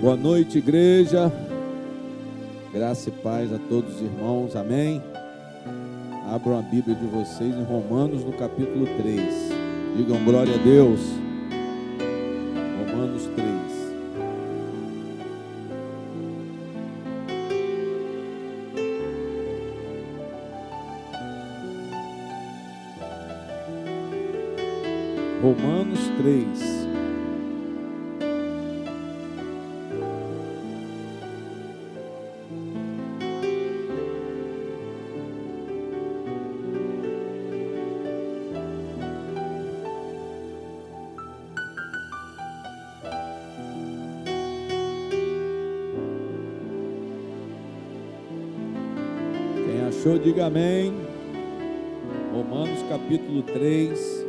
Boa noite, igreja. Graça e paz a todos os irmãos. Amém. Abram a Bíblia de vocês em Romanos, no capítulo 3. Digam glória a Deus. Romanos 3. Romanos 3. Quem achou, diga amém. Romanos capítulo 3.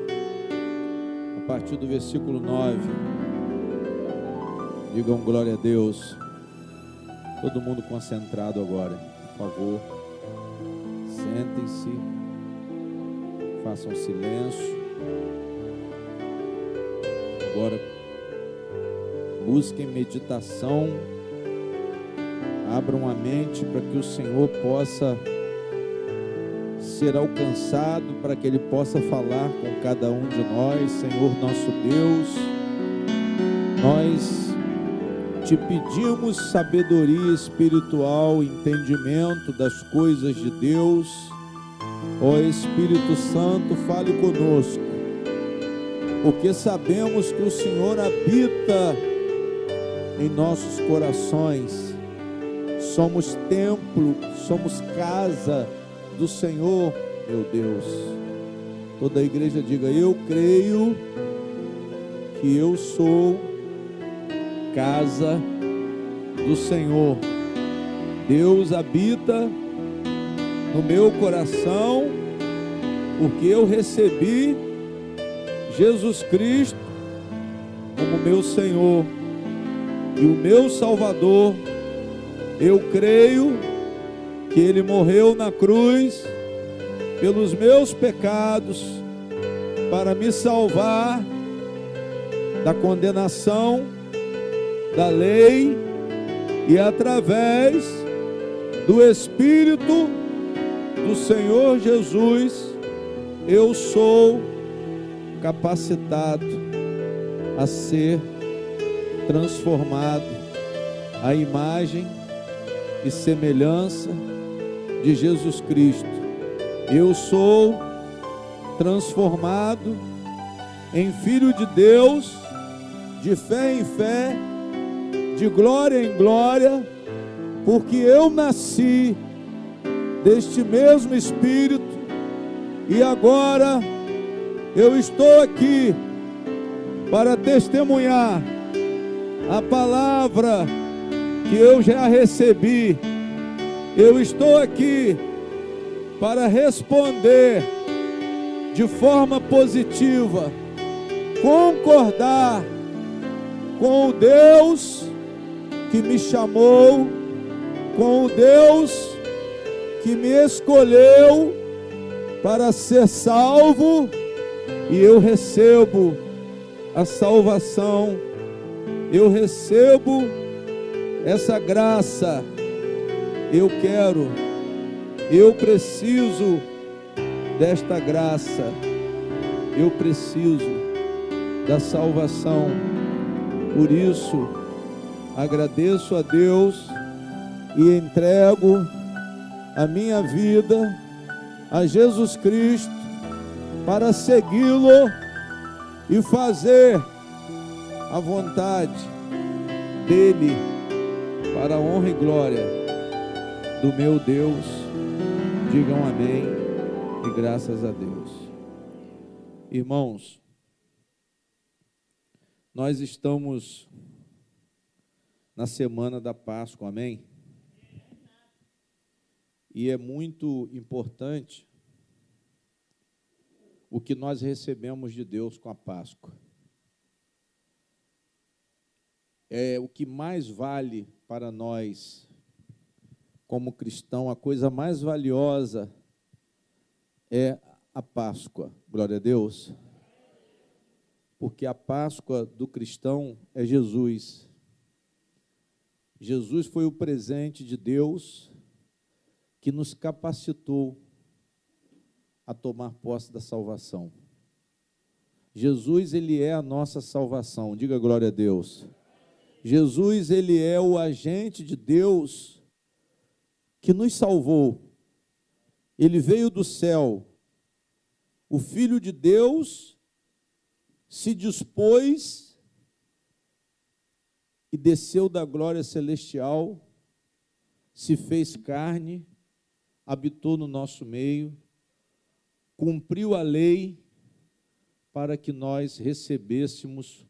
A partir do versículo 9, digam glória a Deus. Todo mundo concentrado agora, por favor. Sentem-se, façam silêncio. Agora, busquem meditação, abram a mente para que o Senhor possa ser alcançado, para que Ele possa falar com cada um de nós. Senhor nosso Deus, nós te pedimos sabedoria espiritual, entendimento das coisas de Deus. Ó Espírito Santo, fale conosco, porque sabemos que o Senhor habita em nossos corações. Somos templo, somos casa do Senhor, meu Deus. Toda a igreja diga: eu creio que eu sou casa do Senhor. Deus habita no meu coração, porque eu recebi Jesus Cristo como meu Senhor e o meu Salvador. Eu creio que Ele morreu na cruz pelos meus pecados, para me salvar da condenação da lei, e através do Espírito do Senhor Jesus, eu sou capacitado a ser transformado à imagem e semelhança de Jesus Cristo. Eu sou transformado em filho de Deus, de fé em fé, de glória em glória, porque eu nasci deste mesmo Espírito, e agora eu estou aqui para testemunhar a palavra que eu já recebi. Eu estou aqui para responder de forma positiva, concordar com o Deus que me chamou, com o Deus que me escolheu para ser salvo, e eu recebo a salvação, eu recebo essa graça. Eu quero, eu preciso desta graça, eu preciso da salvação. Por isso, agradeço a Deus e entrego a minha vida a Jesus Cristo para segui-lo e fazer a vontade dele, para a honra e glória do meu Deus. Digam amém e graças a Deus. Irmãos, nós estamos na semana da Páscoa, amém? E é muito importante o que nós recebemos de Deus com a Páscoa. É o que mais vale para nós como cristão, a coisa mais valiosa é a Páscoa. Glória a Deus. Porque a Páscoa do cristão é Jesus. Jesus foi o presente de Deus que nos capacitou a tomar posse da salvação. Jesus, ele é a nossa salvação. Diga glória a Deus. Jesus, ele é o agente de Deus que nos salvou. Ele veio do céu. O Filho de Deus se dispôs e desceu da glória celestial, se fez carne, habitou no nosso meio, cumpriu a lei para que nós recebêssemos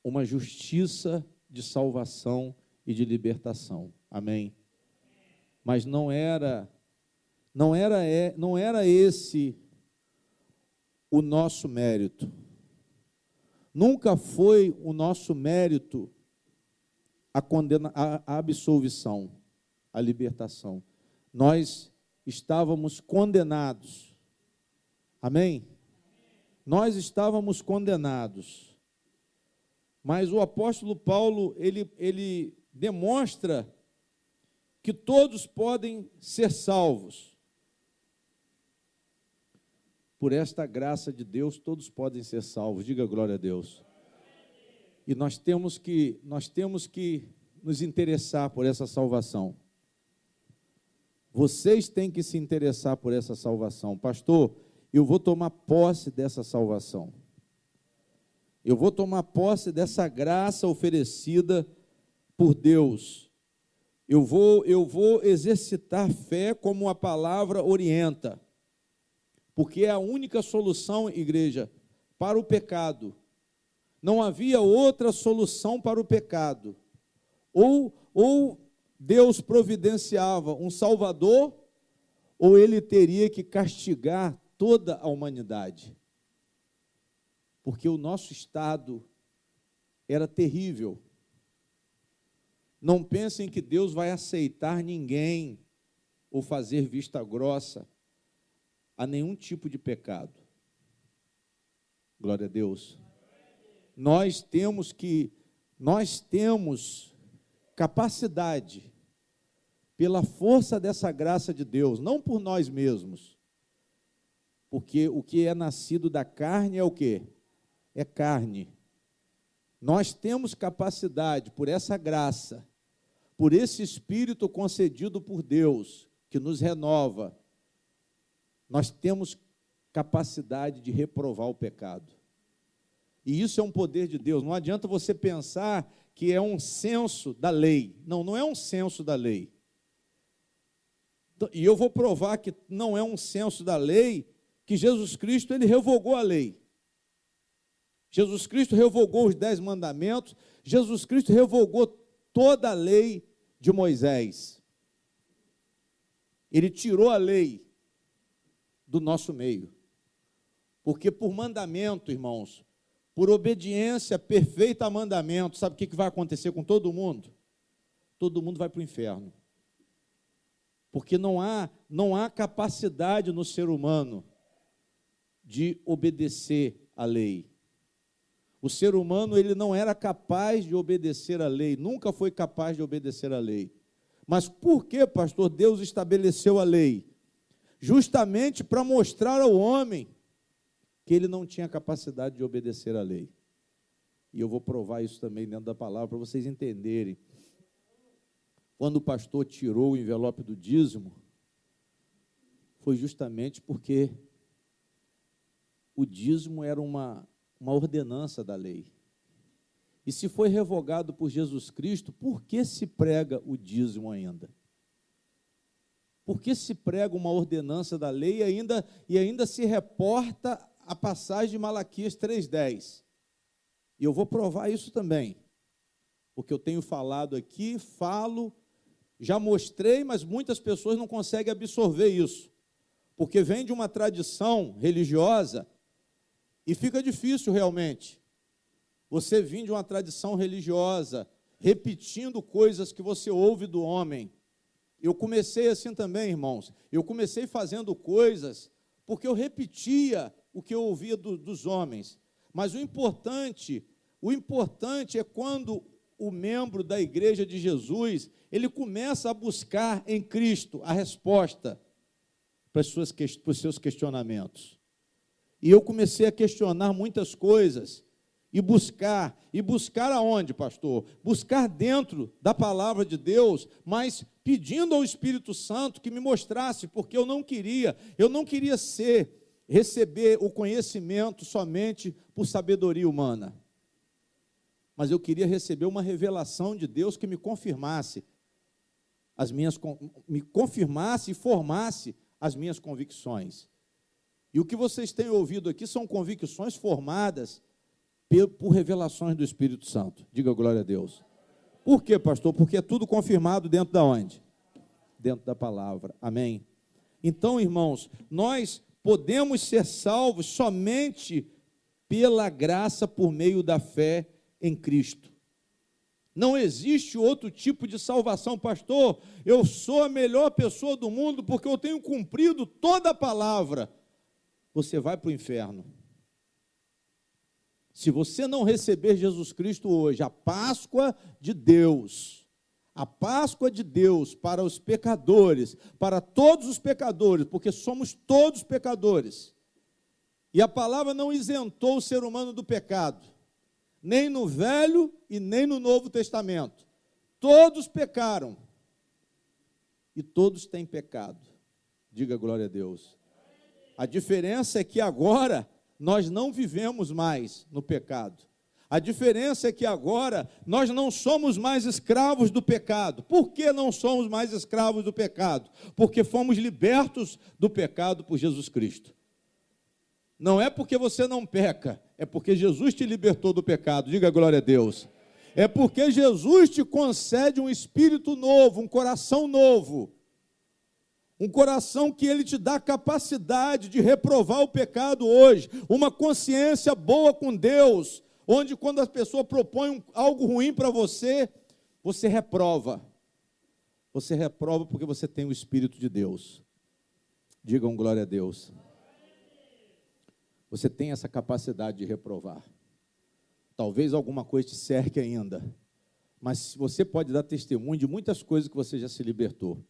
uma justiça de salvação e de libertação. Amém? Mas não era esse o nosso mérito. Nunca foi o nosso mérito a absolvição, a libertação. Nós estávamos condenados. Amém? Nós estávamos condenados. Mas o apóstolo Paulo, ele demonstra que todos podem ser salvos. Por esta graça de Deus, todos podem ser salvos. Diga glória a Deus. E nós temos que nos interessar por essa salvação. Vocês têm que se interessar por essa salvação. Pastor, eu vou tomar posse dessa salvação. Eu vou tomar posse dessa graça oferecida por Deus. Eu vou exercitar fé como a palavra orienta. Porque é a única solução, igreja, para o pecado. Não havia outra solução para o pecado. Ou Deus providenciava um Salvador, ou ele teria que castigar toda a humanidade. Porque o nosso estado era terrível. Não pensem que Deus vai aceitar ninguém ou fazer vista grossa a nenhum tipo de pecado. Glória a Deus. Nós temos capacidade, pela força dessa graça de Deus, não por nós mesmos, porque o que é nascido da carne é o quê? É carne. Nós temos capacidade, por essa graça, por esse Espírito concedido por Deus, que nos renova, nós temos capacidade de reprovar o pecado. E isso é um poder de Deus. Não adianta você pensar que é um senso da lei. Não, não é um senso da lei. E eu vou provar que não é um senso da lei, que Jesus Cristo, ele revogou a lei. Jesus Cristo revogou os 10 mandamentos, Jesus Cristo revogou toda a lei de Moisés. Ele tirou a lei do nosso meio. Porque por mandamento, irmãos, por obediência perfeita a mandamento, sabe o que vai acontecer com todo mundo? Todo mundo vai para o inferno. Porque não há capacidade no ser humano de obedecer a lei. O ser humano, ele não era capaz de obedecer a lei, nunca foi capaz de obedecer a lei. Mas por que, pastor, Deus estabeleceu a lei? Justamente para mostrar ao homem que ele não tinha capacidade de obedecer a lei. E eu vou provar isso também dentro da palavra, para vocês entenderem. Quando o pastor tirou o envelope do dízimo, foi justamente porque o dízimo era uma ordenança da lei. E se foi revogado por Jesus Cristo, por que se prega o dízimo ainda? Por que se prega uma ordenança da lei e ainda se reporta a passagem de Malaquias 3,10? E eu vou provar isso também, porque eu tenho falado aqui, já mostrei, mas muitas pessoas não conseguem absorver isso, porque vem de uma tradição religiosa e fica difícil realmente você vir de uma tradição religiosa, repetindo coisas que você ouve do homem. Eu comecei assim também, irmãos. Eu comecei fazendo coisas porque eu repetia o que eu ouvia dos homens. Mas o importante é quando o membro da igreja de Jesus, ele começa a buscar em Cristo a resposta para os seus questionamentos. E eu comecei a questionar muitas coisas, e buscar aonde, pastor? Buscar dentro da palavra de Deus, mas pedindo ao Espírito Santo que me mostrasse, porque eu não queria receber o conhecimento somente por sabedoria humana, mas eu queria receber uma revelação de Deus que me confirmasse e formasse as minhas convicções. E o que vocês têm ouvido aqui são convicções formadas por revelações do Espírito Santo. Diga glória a Deus. Por quê, pastor? Porque é tudo confirmado dentro da onde? Dentro da palavra. Amém? Então, irmãos, nós podemos ser salvos somente pela graça por meio da fé em Cristo. Não existe outro tipo de salvação, pastor. Eu sou a melhor pessoa do mundo porque eu tenho cumprido toda a palavra. Você vai para o inferno. Se você não receber Jesus Cristo hoje, a Páscoa de Deus para os pecadores, para todos os pecadores, porque somos todos pecadores. E a palavra não isentou o ser humano do pecado, nem no Velho e nem no Novo Testamento. Todos pecaram e todos têm pecado. Diga glória a Deus. A diferença é que agora nós não vivemos mais no pecado. A diferença é que agora nós não somos mais escravos do pecado. Por que não somos mais escravos do pecado? Porque fomos libertos do pecado por Jesus Cristo. Não é porque você não peca, é porque Jesus te libertou do pecado. Diga glória a Deus. É porque Jesus te concede um espírito novo, um coração novo. Um coração que ele te dá capacidade de reprovar o pecado hoje, uma consciência boa com Deus, onde quando a pessoa propõe algo ruim para você, você reprova. Você reprova porque você tem o Espírito de Deus. Digam glória a Deus. Você tem essa capacidade de reprovar. Talvez alguma coisa te cerque ainda, mas você pode dar testemunho de muitas coisas que você já se libertou.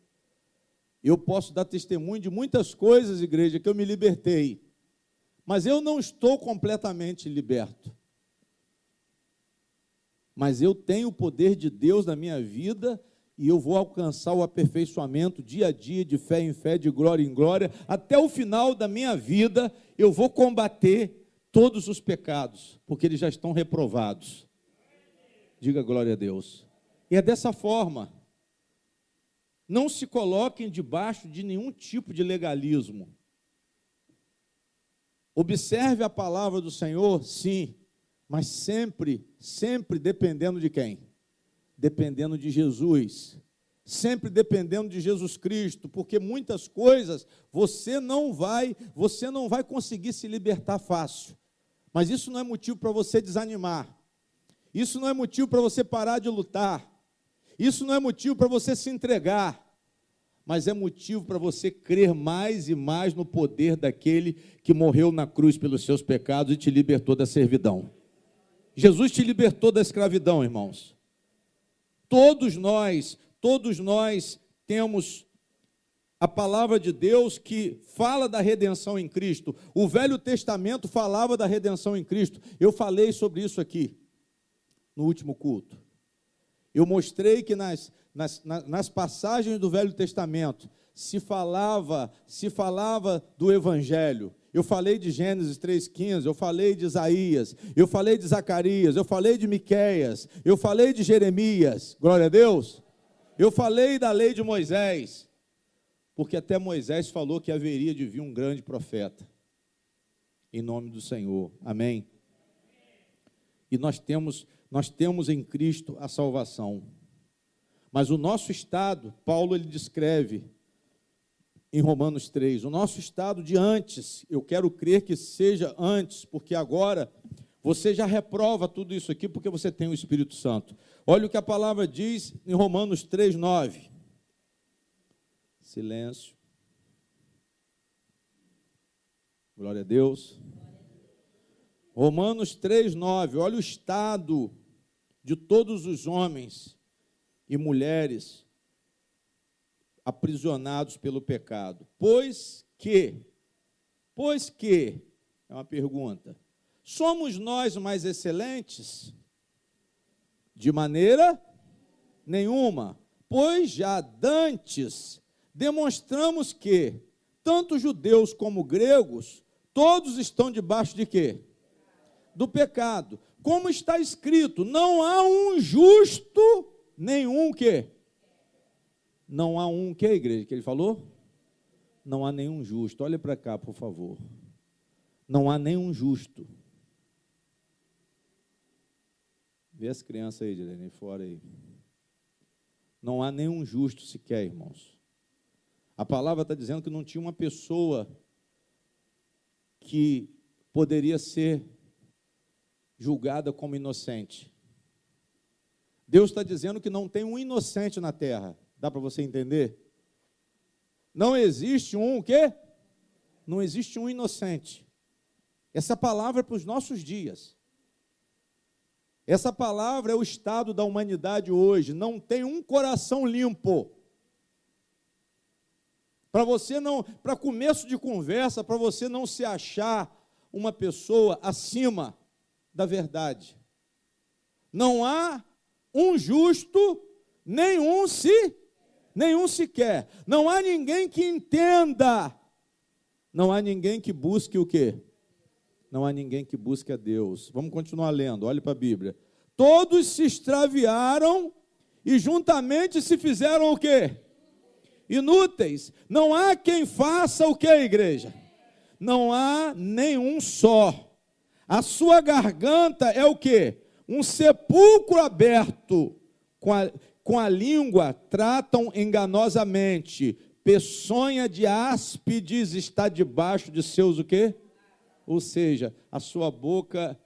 Eu posso dar testemunho de muitas coisas, igreja, que eu me libertei, mas eu não estou completamente liberto. Mas eu tenho o poder de Deus na minha vida e eu vou alcançar o aperfeiçoamento dia a dia, de fé em fé, de glória em glória. Até o final da minha vida, eu vou combater todos os pecados, porque eles já estão reprovados. Diga glória a Deus. E é dessa forma. Não se coloquem debaixo de nenhum tipo de legalismo. Observe a palavra do Senhor, sim, mas sempre dependendo de quem? Dependendo de Jesus. Sempre dependendo de Jesus Cristo, porque muitas coisas você não vai conseguir se libertar fácil. Mas isso não é motivo para você desanimar. Isso não é motivo para você parar de lutar. Isso não é motivo para você se entregar, mas é motivo para você crer mais e mais no poder daquele que morreu na cruz pelos seus pecados e te libertou da servidão. Jesus te libertou da escravidão, irmãos. Todos nós temos a palavra de Deus que fala da redenção em Cristo. O Velho Testamento falava da redenção em Cristo. Eu falei sobre isso aqui no último culto. Eu mostrei que nas passagens do Velho Testamento se falava do Evangelho. Eu falei de Gênesis 3,15, eu falei de Isaías, eu falei de Zacarias, eu falei de Miqueias, eu falei de Jeremias, glória a Deus. Eu falei da lei de Moisés, porque até Moisés falou que haveria de vir um grande profeta, em nome do Senhor, amém? E nós temos em Cristo a salvação. Mas o nosso estado, Paulo ele descreve em Romanos 3, o nosso estado de antes, eu quero crer que seja antes, porque agora você já reprova tudo isso aqui, porque você tem o Espírito Santo. Olha o que a palavra diz em Romanos 3, 9. Silêncio. Glória a Deus. Romanos 3, 9, olha o estado de todos os homens e mulheres aprisionados pelo pecado. Pois que, é uma pergunta, somos nós mais excelentes? De maneira nenhuma, pois já dantes demonstramos que, tanto judeus como gregos, todos estão debaixo de quê? Do pecado. Como está escrito, não há um justo, nenhum quê? Não há um que, igreja, que ele falou? Não há nenhum justo. Olha para cá, por favor. Não há nenhum justo. Vê as crianças aí, Direne, fora aí. Não há nenhum justo sequer, irmãos. A palavra está dizendo que não tinha uma pessoa que poderia ser julgada como inocente. Deus está dizendo que não tem um inocente na terra. Dá para você entender? Não existe um o quê? Não existe um inocente. Essa palavra é para os nossos dias. Essa palavra é o estado da humanidade hoje. Não tem um coração limpo. Para você não, para começo de conversa, para você não se achar uma pessoa acima da verdade. Não há um justo, nenhum sequer. Não há ninguém que entenda. Não há ninguém que busque o quê? Não há ninguém que busque a Deus. Vamos continuar lendo, olhe para a Bíblia. Todos se extraviaram e juntamente se fizeram o quê? Inúteis. Não há quem faça o quê, igreja? Não há nenhum só. A sua garganta é o quê? Um sepulcro aberto. Com a língua tratam enganosamente. Peçonha de áspides está debaixo de seus o quê? Ou seja, a sua boca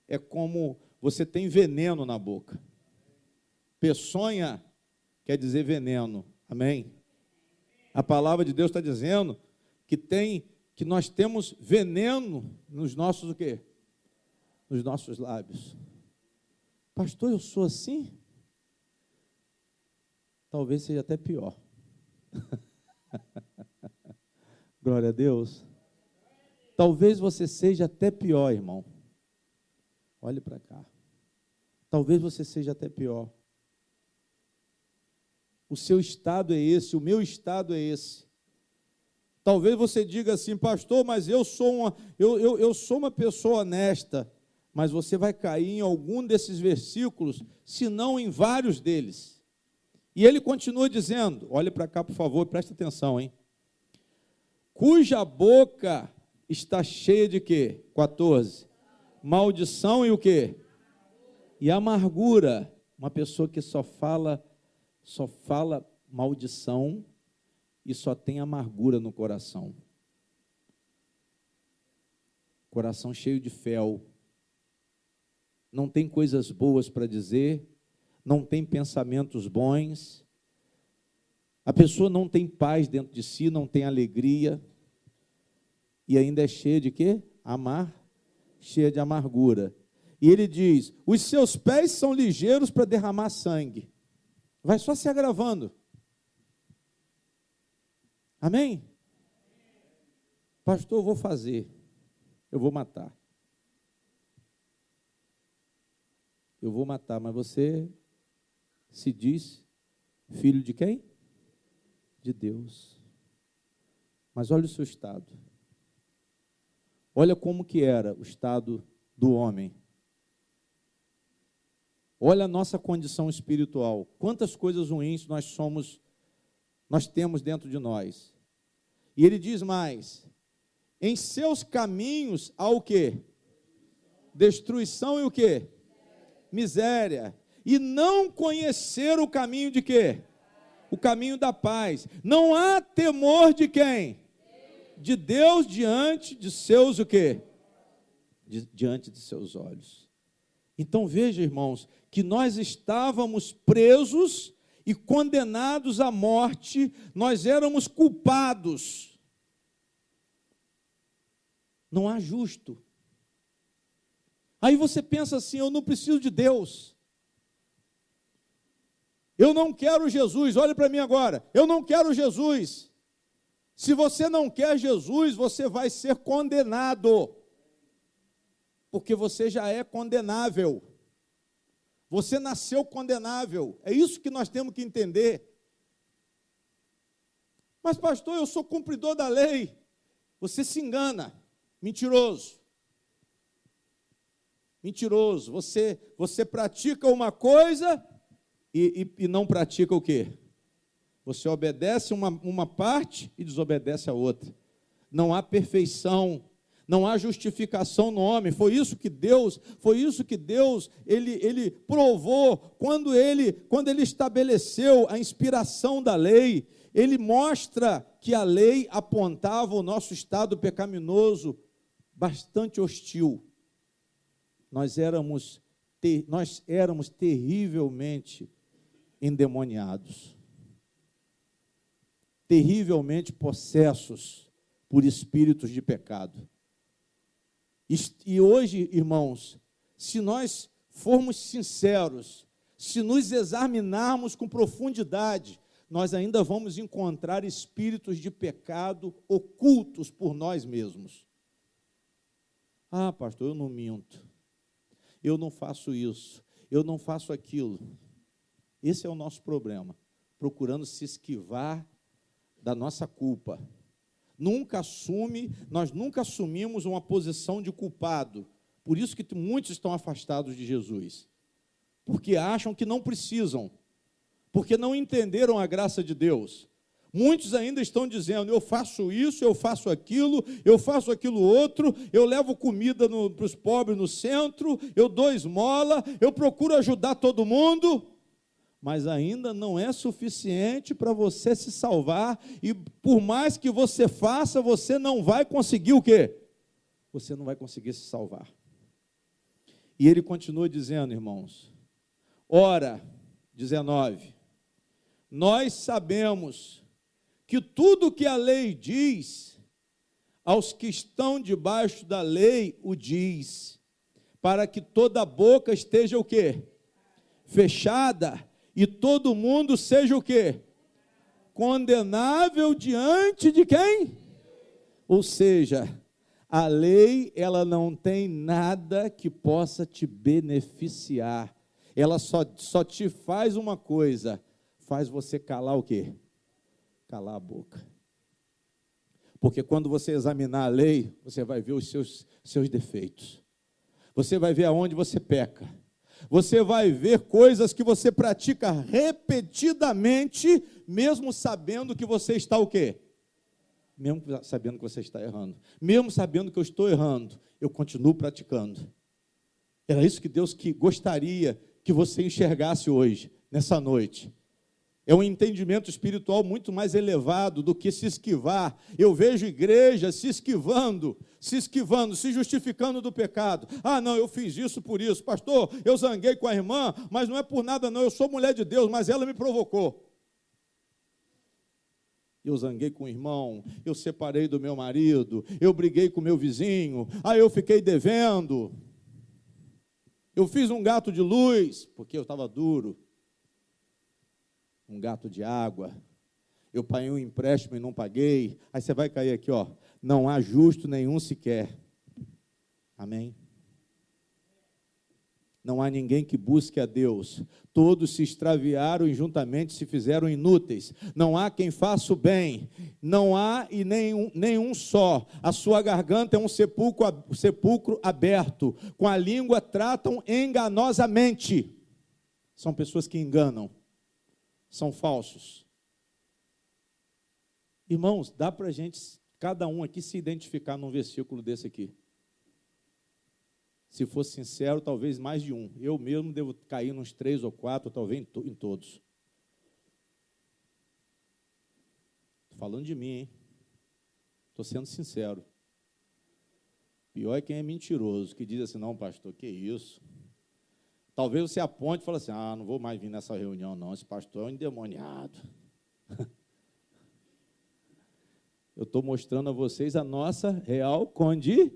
é como você tem veneno na boca. Peçonha quer dizer veneno. Amém? A palavra de Deus está dizendo que nós temos veneno nos nossos o quê? Nos nossos lábios. Pastor, eu sou assim? Talvez seja até pior. Glória a Deus. Talvez você seja até pior, irmão. Olhe para cá. Talvez você seja até pior. O seu estado é esse, o meu estado é esse. Talvez você diga assim, pastor, mas eu sou uma pessoa honesta. Mas você vai cair em algum desses versículos, se não em vários deles. E ele continua dizendo, olhe para cá, por favor, preste atenção, hein? Cuja boca está cheia de quê? 14. Maldição e o quê? E amargura. Uma pessoa que só fala maldição e só tem amargura no coração. Coração cheio de fel. Não tem coisas boas para dizer, não tem pensamentos bons. A pessoa não tem paz dentro de si, não tem alegria. E ainda é cheia de quê? Cheia de amargura. E ele diz, os seus pés são ligeiros para derramar sangue. Vai só se agravando. Amém? Pastor, eu vou fazer. Eu vou matar. Eu vou matar, mas você se diz filho de quem? De Deus. Mas olha o seu estado. Olha como que era o estado do homem. Olha a nossa condição espiritual. Quantas coisas ruins nós temos dentro de nós. E ele diz mais, em seus caminhos há o quê? Destruição e o quê? Miséria. E não conhecer o caminho de quê? O caminho da paz. Não há temor de quem? De Deus diante de seus o quê? Diante de seus olhos. Então veja, irmãos, que nós estávamos presos e condenados à morte, nós éramos culpados. Não há justo. Aí você pensa assim, eu não preciso de Deus. Eu não quero Jesus, olhe para mim agora, eu não quero Jesus. Se você não quer Jesus, você vai ser condenado, porque você já é condenável. Você nasceu condenável, é isso que nós temos que entender. Mas pastor, eu sou cumpridor da lei. Você se engana, mentiroso. Mentiroso, você pratica uma coisa e não pratica o quê? Você obedece uma parte e desobedece a outra. Não há perfeição, não há justificação no homem. Foi isso que Deus ele provou quando ele estabeleceu a inspiração da lei. Ele mostra que a lei apontava o nosso estado pecaminoso bastante hostil. Nós éramos terrivelmente endemoniados, terrivelmente possessos por espíritos de pecado. E hoje, irmãos, se nós formos sinceros, se nos examinarmos com profundidade, nós ainda vamos encontrar espíritos de pecado ocultos por nós mesmos. Ah, pastor, eu não minto, eu não faço isso, eu não faço aquilo. Esse é o nosso problema, procurando se esquivar da nossa culpa. Nós nunca assumimos uma posição de culpado. Por isso que muitos estão afastados de Jesus, porque acham que não precisam, porque não entenderam a graça de Deus. Muitos ainda estão dizendo, eu faço isso, eu faço aquilo outro, eu levo comida para os pobres no centro, eu dou esmola, eu procuro ajudar todo mundo, mas ainda não é suficiente para você se salvar, e por mais que você faça, você não vai conseguir o quê? Você não vai conseguir se salvar. E ele continua dizendo, irmãos, ora, 19, nós sabemos que tudo que a lei diz, aos que estão debaixo da lei o diz, para que toda boca esteja o quê? Fechada, e todo mundo seja o quê? Condenável diante de quem? Ou seja, a lei, ela não tem nada que possa te beneficiar. Ela só te faz uma coisa, faz você calar o quê? Calar a boca. Porque quando você examinar a lei, você vai ver os seus defeitos. Você vai ver aonde você peca. Você vai ver coisas que você pratica repetidamente, mesmo sabendo que você está o quê? Mesmo sabendo que você está errando. Mesmo sabendo que eu estou errando, eu continuo praticando. Era isso que Deus gostaria que você enxergasse hoje, nessa noite. É um entendimento espiritual muito mais elevado do que se esquivar. Eu vejo igrejas se esquivando, se justificando do pecado. Ah, não, eu fiz isso por isso. Pastor, eu zanguei com a irmã, mas não é por nada não, eu sou mulher de Deus, mas ela me provocou. Eu zanguei com o irmão, eu separei do meu marido, eu briguei com o meu vizinho, eu fiquei devendo. Eu fiz um gato de luz, porque eu estava duro. Um gato de água, eu paguei um empréstimo e não paguei, aí você vai cair aqui, ó, não há justo nenhum sequer, amém? Não há ninguém que busque a Deus, todos se extraviaram e juntamente se fizeram inúteis, não há quem faça o bem, não há e nenhum só, a sua garganta é um sepulcro aberto, com a língua tratam enganosamente, são pessoas que enganam, são falsos. Irmãos, dá para a gente, cada um aqui, se identificar num versículo desse aqui. Se for sincero, talvez mais de um. Eu mesmo devo cair nos 3 ou 4, talvez em todos. Estou falando de mim, hein? Estou sendo sincero. Pior é quem é mentiroso, que diz assim, não, pastor, que isso? Talvez você aponte e fale assim, não vou mais vir nessa reunião, não, esse pastor é um endemoniado. Eu estou mostrando a vocês a nossa real condição.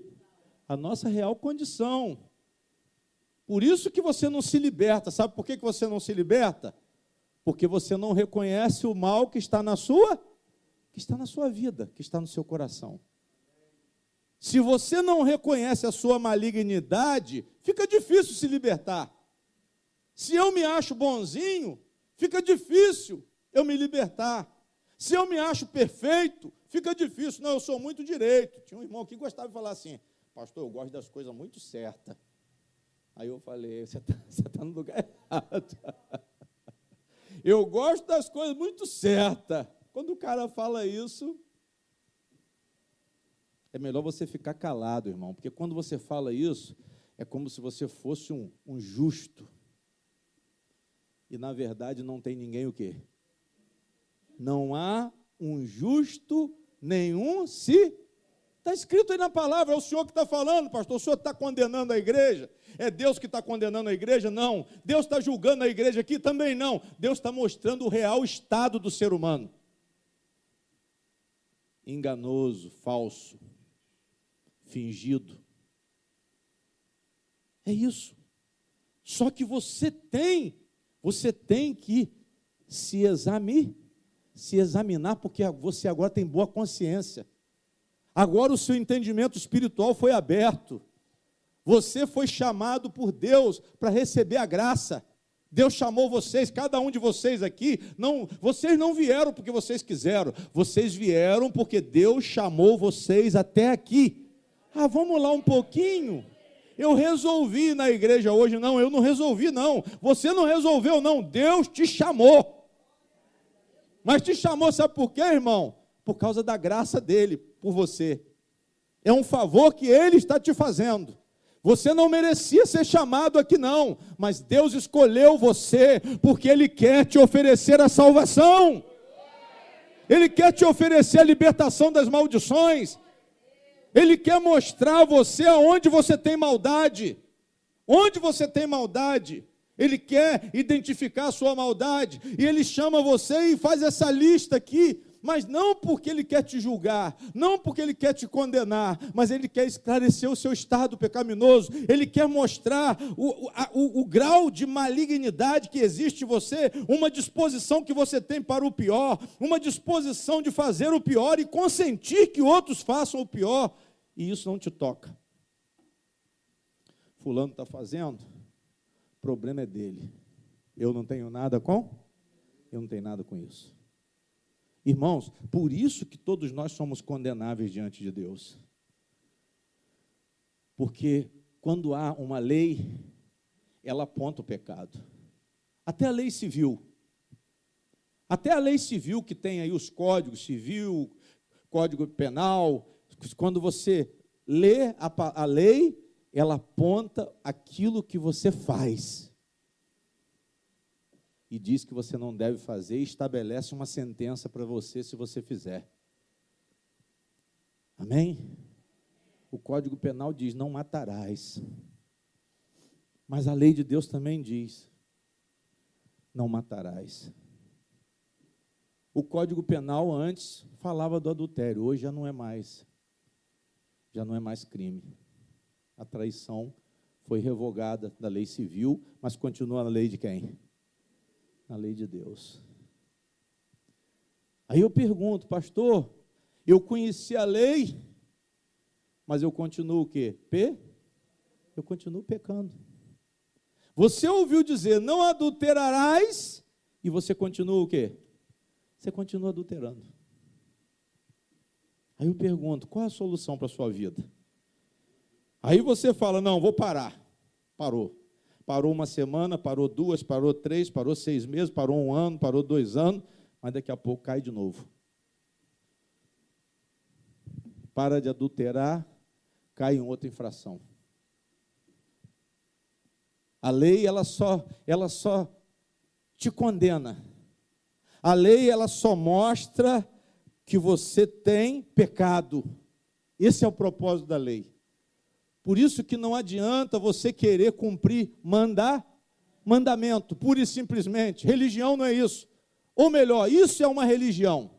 Por isso que você não se liberta. Sabe por que você não se liberta? Porque você não reconhece o mal que está na sua vida, que está no seu coração. Se você não reconhece a sua malignidade, fica difícil se libertar. Se eu me acho bonzinho, fica difícil eu me libertar. Se eu me acho perfeito, fica difícil. Não, eu sou muito direito. Tinha um irmão que gostava de falar assim: pastor, eu gosto das coisas muito certas. Aí eu falei: você está no lugar errado. Eu gosto das coisas muito certas. Quando o cara fala isso, é melhor você ficar calado, irmão, porque quando você fala isso, é como se você fosse um justo. E, na verdade, não tem ninguém o quê? Não há um justo nenhum se... Está escrito aí na palavra, é o senhor que está falando, pastor. O senhor está condenando a igreja? É Deus que está condenando a igreja? Não. Deus está julgando a igreja aqui? Também não. Deus está mostrando o real estado do ser humano. Enganoso, falso, fingido. É isso. Só que você tem que se examinar, porque você agora tem boa consciência. Agora o seu entendimento espiritual foi aberto. Você foi chamado por Deus para receber a graça. Deus chamou vocês, cada um de vocês aqui, vocês não vieram porque vocês quiseram, vocês vieram porque Deus chamou vocês até aqui. Vamos lá um pouquinho. Eu resolvi ir na igreja hoje. Não, eu não resolvi não. Você não resolveu não, Deus te chamou. Mas te chamou, sabe por quê, irmão? Por causa da graça dele, por você. É um favor que ele está te fazendo. Você não merecia ser chamado aqui não, mas Deus escolheu você, porque Ele quer te oferecer a salvação. Ele quer te oferecer a libertação das maldições. Ele quer mostrar a você aonde você tem maldade. Onde você tem maldade. Ele quer identificar a sua maldade, e Ele chama você e faz essa lista aqui, mas não porque Ele quer te julgar, não porque Ele quer te condenar, mas Ele quer esclarecer o seu estado pecaminoso. Ele quer mostrar o grau de malignidade que existe em você, uma disposição que você tem para o pior, uma disposição de fazer o pior e consentir que outros façam o pior, e isso não te toca. Fulano está fazendo, o problema é dele. Eu não tenho nada com isso. Irmãos, por isso que todos nós somos condenáveis diante de Deus. Porque quando há uma lei, ela aponta o pecado. Até a lei civil. Até a lei civil que tem aí os códigos civil, código penal, quando você lê a lei, ela aponta aquilo que você faz. E diz que você não deve fazer e estabelece uma sentença para você se você fizer. Amém? O Código Penal diz: não matarás. Mas a lei de Deus também diz: não matarás. O Código Penal antes falava do adultério, hoje já não é mais. Já não é mais crime. A traição foi revogada da lei civil, mas continua na lei de quem? Na lei de Deus. Aí eu pergunto: pastor, eu conheci a lei, mas eu continuo o quê? Eu continuo pecando. Você ouviu dizer, não adulterarás, e você continua o quê? Você continua adulterando. Aí eu pergunto, qual é a solução para a sua vida? Aí você fala, não, vou parar. Parou. Parou uma semana, parou 2, parou 3, parou 6 meses, parou 1 ano, parou 2 anos, mas daqui a pouco cai de novo. Para de adulterar, cai em outra infração. A lei, ela só te condena. A lei, ela só mostra que você tem pecado. Esse é o propósito da lei. Por isso que não adianta você querer cumprir mandamento, pura e simplesmente. Religião não é isso. Ou melhor, isso é uma religião.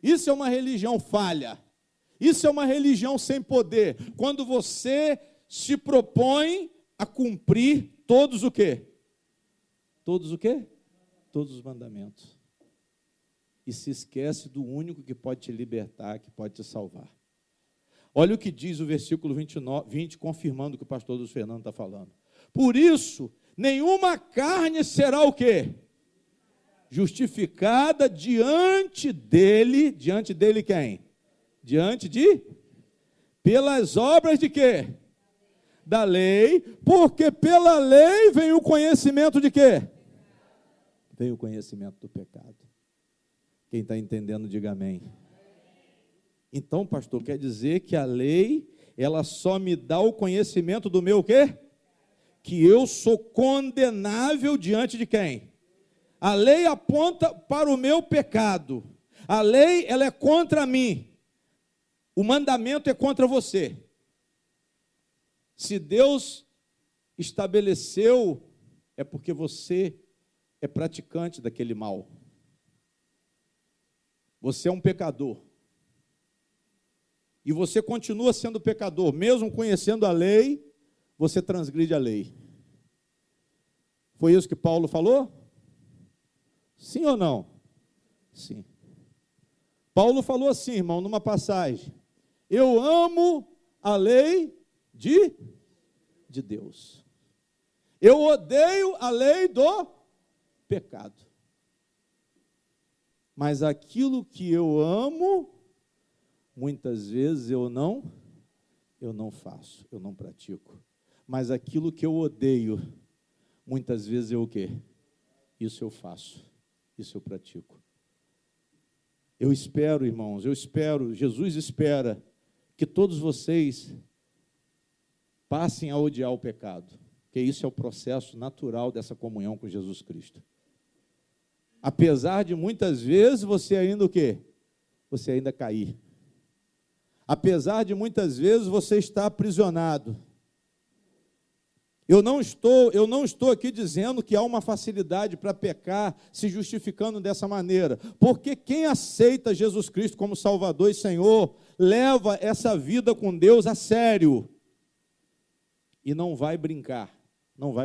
Isso é uma religião falha. Isso é uma religião sem poder. Quando você se propõe a cumprir todos o quê? Todos o quê? todos os mandamentos. E se esquece do único que pode te libertar, que pode te salvar. Olha o que diz o versículo 20, confirmando o que o pastor Luiz Fernando está falando. Por isso, nenhuma carne será o quê? Justificada diante dele quem? Pelas obras de quê? Da lei, porque pela lei vem o conhecimento de quê? Vem o conhecimento do pecado. Quem está entendendo, diga amém. Então, pastor, quer dizer que a lei, ela só me dá o conhecimento do meu quê? Que eu sou condenável diante de quem? A lei aponta para o meu pecado. A lei, ela é contra mim. O mandamento é contra você. Se Deus estabeleceu, é porque você é praticante daquele mal. Você é um pecador. E você continua sendo pecador, mesmo conhecendo a lei, você transgride a lei. Foi isso que Paulo falou? Sim ou não? Sim. Paulo falou assim, irmão, numa passagem: eu amo a lei de Deus. Eu odeio a lei do pecado. Mas aquilo que eu amo, muitas vezes eu não faço, eu não pratico. Mas aquilo que eu odeio, muitas vezes eu o quê? Isso eu faço, isso eu pratico. Eu espero, irmãos, Jesus espera que todos vocês passem a odiar o pecado, porque isso é o processo natural dessa comunhão com Jesus Cristo. Apesar de muitas vezes você ainda o quê? Você ainda cair. Apesar de muitas vezes você estar aprisionado. Eu não estou aqui dizendo que há uma facilidade para pecar, se justificando dessa maneira, porque quem aceita Jesus Cristo como Salvador e Senhor, leva essa vida com Deus a sério, e não vai brincar com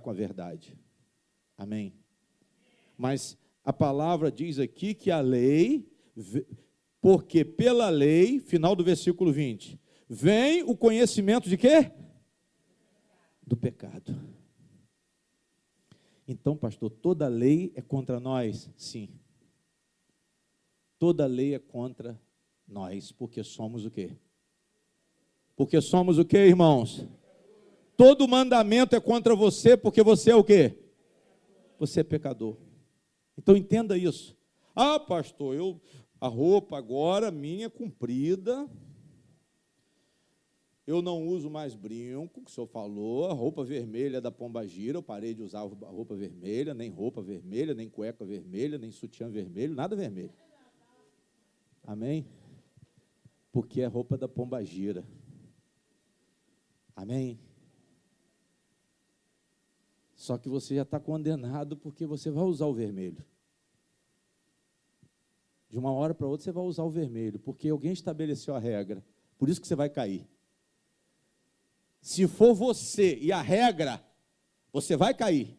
a verdade, amém? Mas a palavra diz aqui que a lei, porque pela lei, final do versículo 20, vem o conhecimento de quê? Do pecado. Então, pastor, toda lei é contra nós? Sim. Toda lei é contra nós, porque somos o quê? Porque somos o quê, irmãos? Todo mandamento é contra você, porque você é o quê? Você é pecador. Então, entenda isso. Ah, pastor, a roupa agora minha é comprida, eu não uso mais brinco, que o senhor falou, a roupa vermelha da Pombagira, eu parei de usar a roupa vermelha, nem cueca vermelha, nem sutiã vermelho, nada vermelho. Amém? Porque é roupa da Pombagira. Amém? Só que você já está condenado porque você vai usar o vermelho. De uma hora para outra você vai usar o vermelho, porque alguém estabeleceu a regra. Por isso que você vai cair. Se for você e a regra, você vai cair.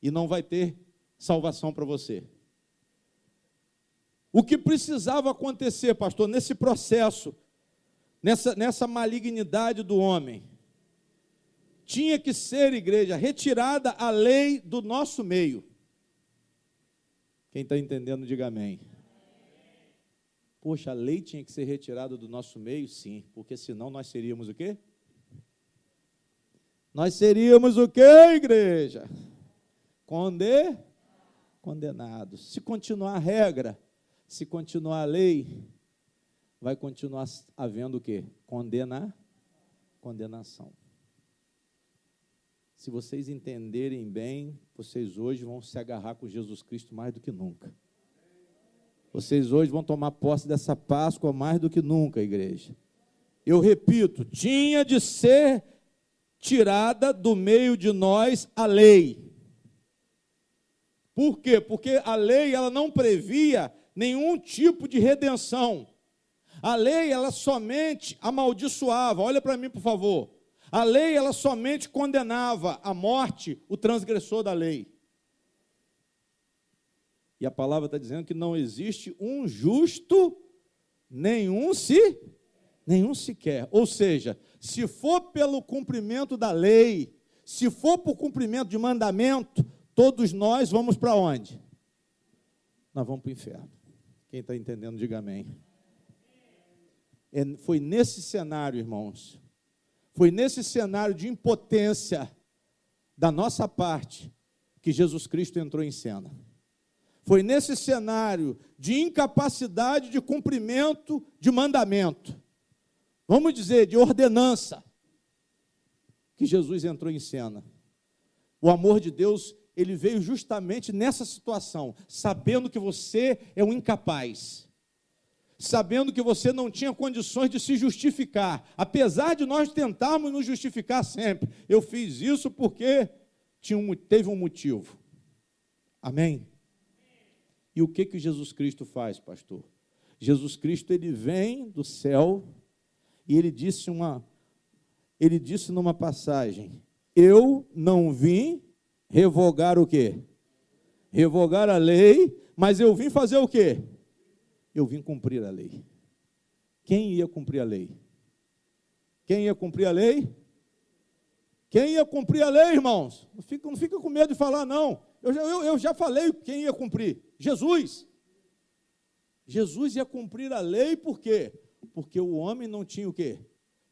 E não vai ter salvação para você. O que precisava acontecer, pastor, nesse processo, nessa malignidade do homem, tinha que ser, igreja, retirada a lei do nosso meio. Quem está entendendo, diga amém. Poxa, a lei tinha que ser retirada do nosso meio? Sim, porque senão nós seríamos o quê? Nós seríamos o quê, igreja? Condenados. Se continuar a regra, se continuar a lei, vai continuar havendo o quê? Condenação. Se vocês entenderem bem, vocês hoje vão se agarrar com Jesus Cristo mais do que nunca. Vocês hoje vão tomar posse dessa Páscoa mais do que nunca, igreja. Eu repito, tinha de ser tirada do meio de nós a lei. Por quê? Porque a lei, ela não previa nenhum tipo de redenção. A lei, ela somente amaldiçoava. Olha para mim, por favor. A lei, ela somente condenava à morte o transgressor da lei. E a palavra está dizendo que não existe um justo, nenhum sequer. Ou seja, se for pelo cumprimento da lei, se for por cumprimento de mandamento, todos nós vamos para onde? Nós vamos para o inferno. Quem está entendendo, diga amém. Foi nesse cenário, irmãos, foi nesse cenário de impotência da nossa parte que Jesus Cristo entrou em cena. Foi nesse cenário de incapacidade de cumprimento de mandamento, vamos dizer, de ordenança, que Jesus entrou em cena. O amor de Deus, ele veio justamente nessa situação, sabendo que você é um incapaz, sabendo que você não tinha condições de se justificar, apesar de nós tentarmos nos justificar sempre. Eu fiz isso porque teve um motivo. Amém? E o que Jesus Cristo faz, pastor? Jesus Cristo, ele vem do céu e ele disse numa passagem: eu não vim revogar o quê? Revogar a lei, mas eu vim fazer o quê? Eu vim cumprir a lei. Quem ia cumprir a lei? Quem ia cumprir a lei? Quem ia cumprir a lei, irmãos? Não fica com medo de falar, não. Eu já falei quem ia cumprir. Jesus. Jesus ia cumprir a lei por quê? Porque o homem não tinha o quê?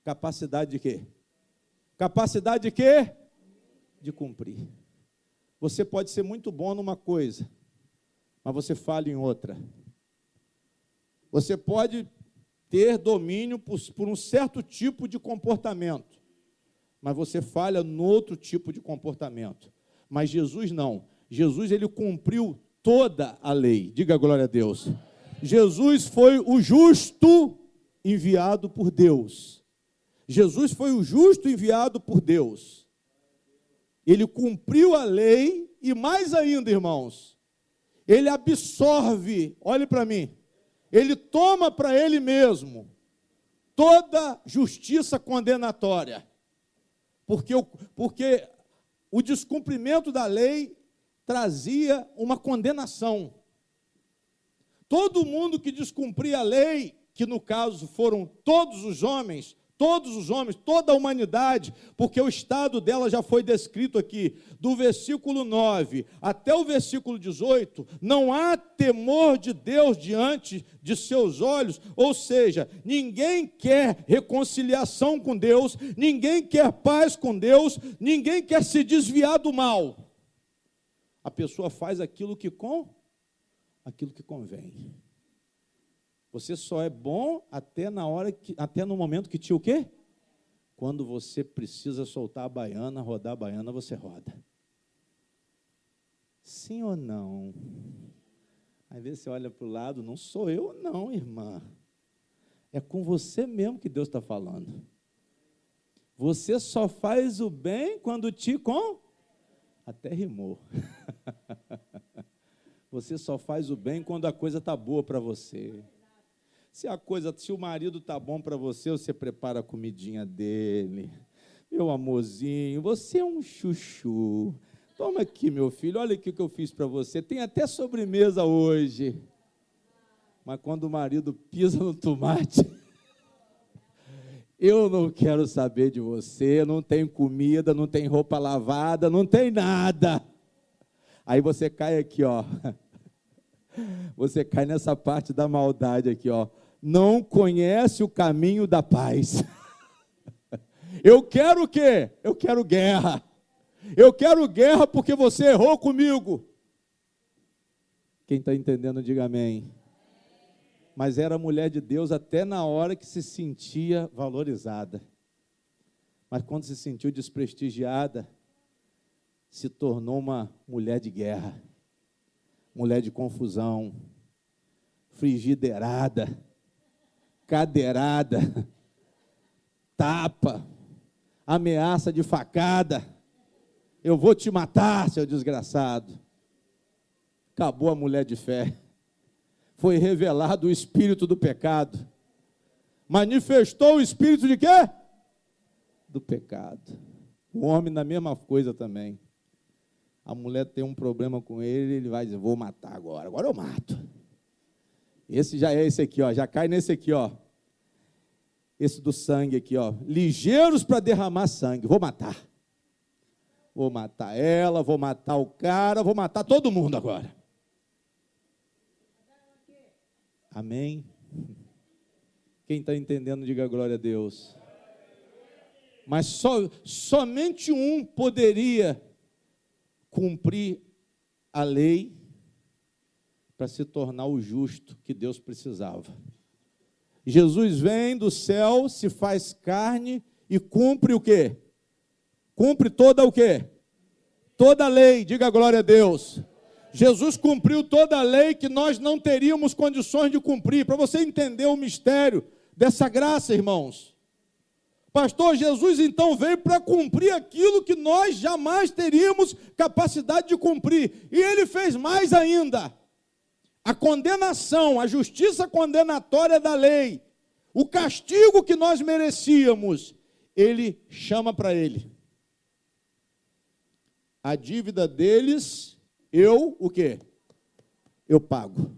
Capacidade de quê? Capacidade de quê? De cumprir. Você pode ser muito bom numa coisa, mas você falha em outra. Você pode ter domínio por um certo tipo de comportamento, mas você falha no outro tipo de comportamento. Mas Jesus não. Jesus, ele cumpriu toda a lei. Diga glória a Deus. Jesus foi o justo enviado por Deus. Jesus foi o justo enviado por Deus. Ele cumpriu a lei e mais ainda, irmãos, ele absorve, olhe para mim, ele toma para ele mesmo toda justiça condenatória. Porque o descumprimento da lei trazia uma condenação. Todo mundo que descumpria a lei, que no caso foram todos os homens, toda a humanidade, porque o estado dela já foi descrito aqui, do versículo 9 até o versículo 18, não há temor de Deus diante de seus olhos, ou seja, ninguém quer reconciliação com Deus, ninguém quer paz com Deus, ninguém quer se desviar do mal. A pessoa faz aquilo que convém. Você só é bom até no momento que te o quê? Quando você precisa soltar a baiana, rodar a baiana, você roda. Sim ou não? Às vezes você olha para o lado, não sou eu não, irmã. É com você mesmo que Deus está falando. Você só faz o bem quando até rimou. Você só faz o bem quando a coisa está boa para você. Se o marido está bom para você, você prepara a comidinha dele. Meu amorzinho, você é um chuchu. Toma aqui, meu filho, olha aqui o que eu fiz para você. Tem até sobremesa hoje. Mas quando o marido pisa no tomate, eu não quero saber de você, não tem comida, não tem roupa lavada, não tem nada. Aí você cai aqui, ó. Você cai nessa parte da maldade aqui, ó. Não conhece o caminho da paz. Eu quero o quê? Eu quero guerra. Eu quero guerra porque você errou comigo. Quem está entendendo, diga amém. Mas era mulher de Deus até na hora que se sentia valorizada. Mas quando se sentiu desprestigiada, se tornou uma mulher de guerra, mulher de confusão, frigideirada, cadeirada, tapa, ameaça de facada. Eu vou te matar, seu desgraçado. Acabou a mulher de fé. Foi revelado o espírito do pecado. Manifestou o espírito de quê? do pecado. O homem na mesma coisa também. A mulher tem um problema com ele, ele vai dizer, vou matar agora eu mato. Esse já é esse aqui, ó, já cai nesse aqui, ó. Esse do sangue aqui, ó. Ligeiros para derramar sangue, vou matar. Vou matar ela, vou matar o cara, vou matar todo mundo agora. Amém? Quem está entendendo, diga glória a Deus. Mas somente um poderia cumprir a lei para se tornar o justo que Deus precisava. Jesus vem do céu, se faz carne e cumpre o quê? Cumpre toda o quê? Toda a lei, diga glória a Deus. Jesus cumpriu toda a lei que nós não teríamos condições de cumprir. Para você entender o mistério dessa graça, irmãos. Pastor, Jesus então veio para cumprir aquilo que nós jamais teríamos capacidade de cumprir. E ele fez mais ainda. A condenação, a justiça condenatória da lei, o castigo que nós merecíamos, ele chama para ele. A dívida deles, o quê? Eu pago.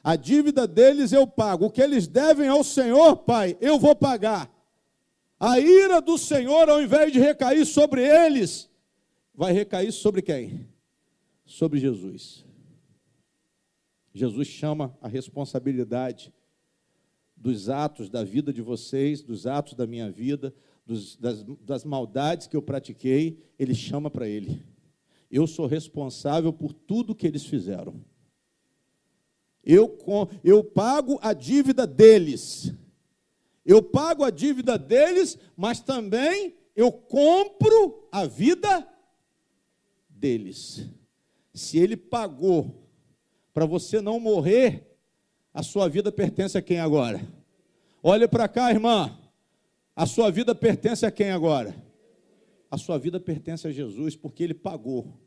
A dívida deles eu pago. O que eles devem ao Senhor, Pai, eu vou pagar. A ira do Senhor, ao invés de recair sobre eles, vai recair sobre quem? Sobre Jesus. Jesus chama a responsabilidade dos atos da vida de vocês, dos atos da minha vida, das maldades que eu pratiquei, ele chama para ele. Eu sou responsável por tudo que eles fizeram. Eu pago a dívida deles. Eu pago a dívida deles, mas também eu compro a vida deles. Se ele pagou para você não morrer, a sua vida pertence a quem agora? Olha para cá, irmã. A sua vida pertence a quem agora? A sua vida pertence a Jesus, porque ele pagou.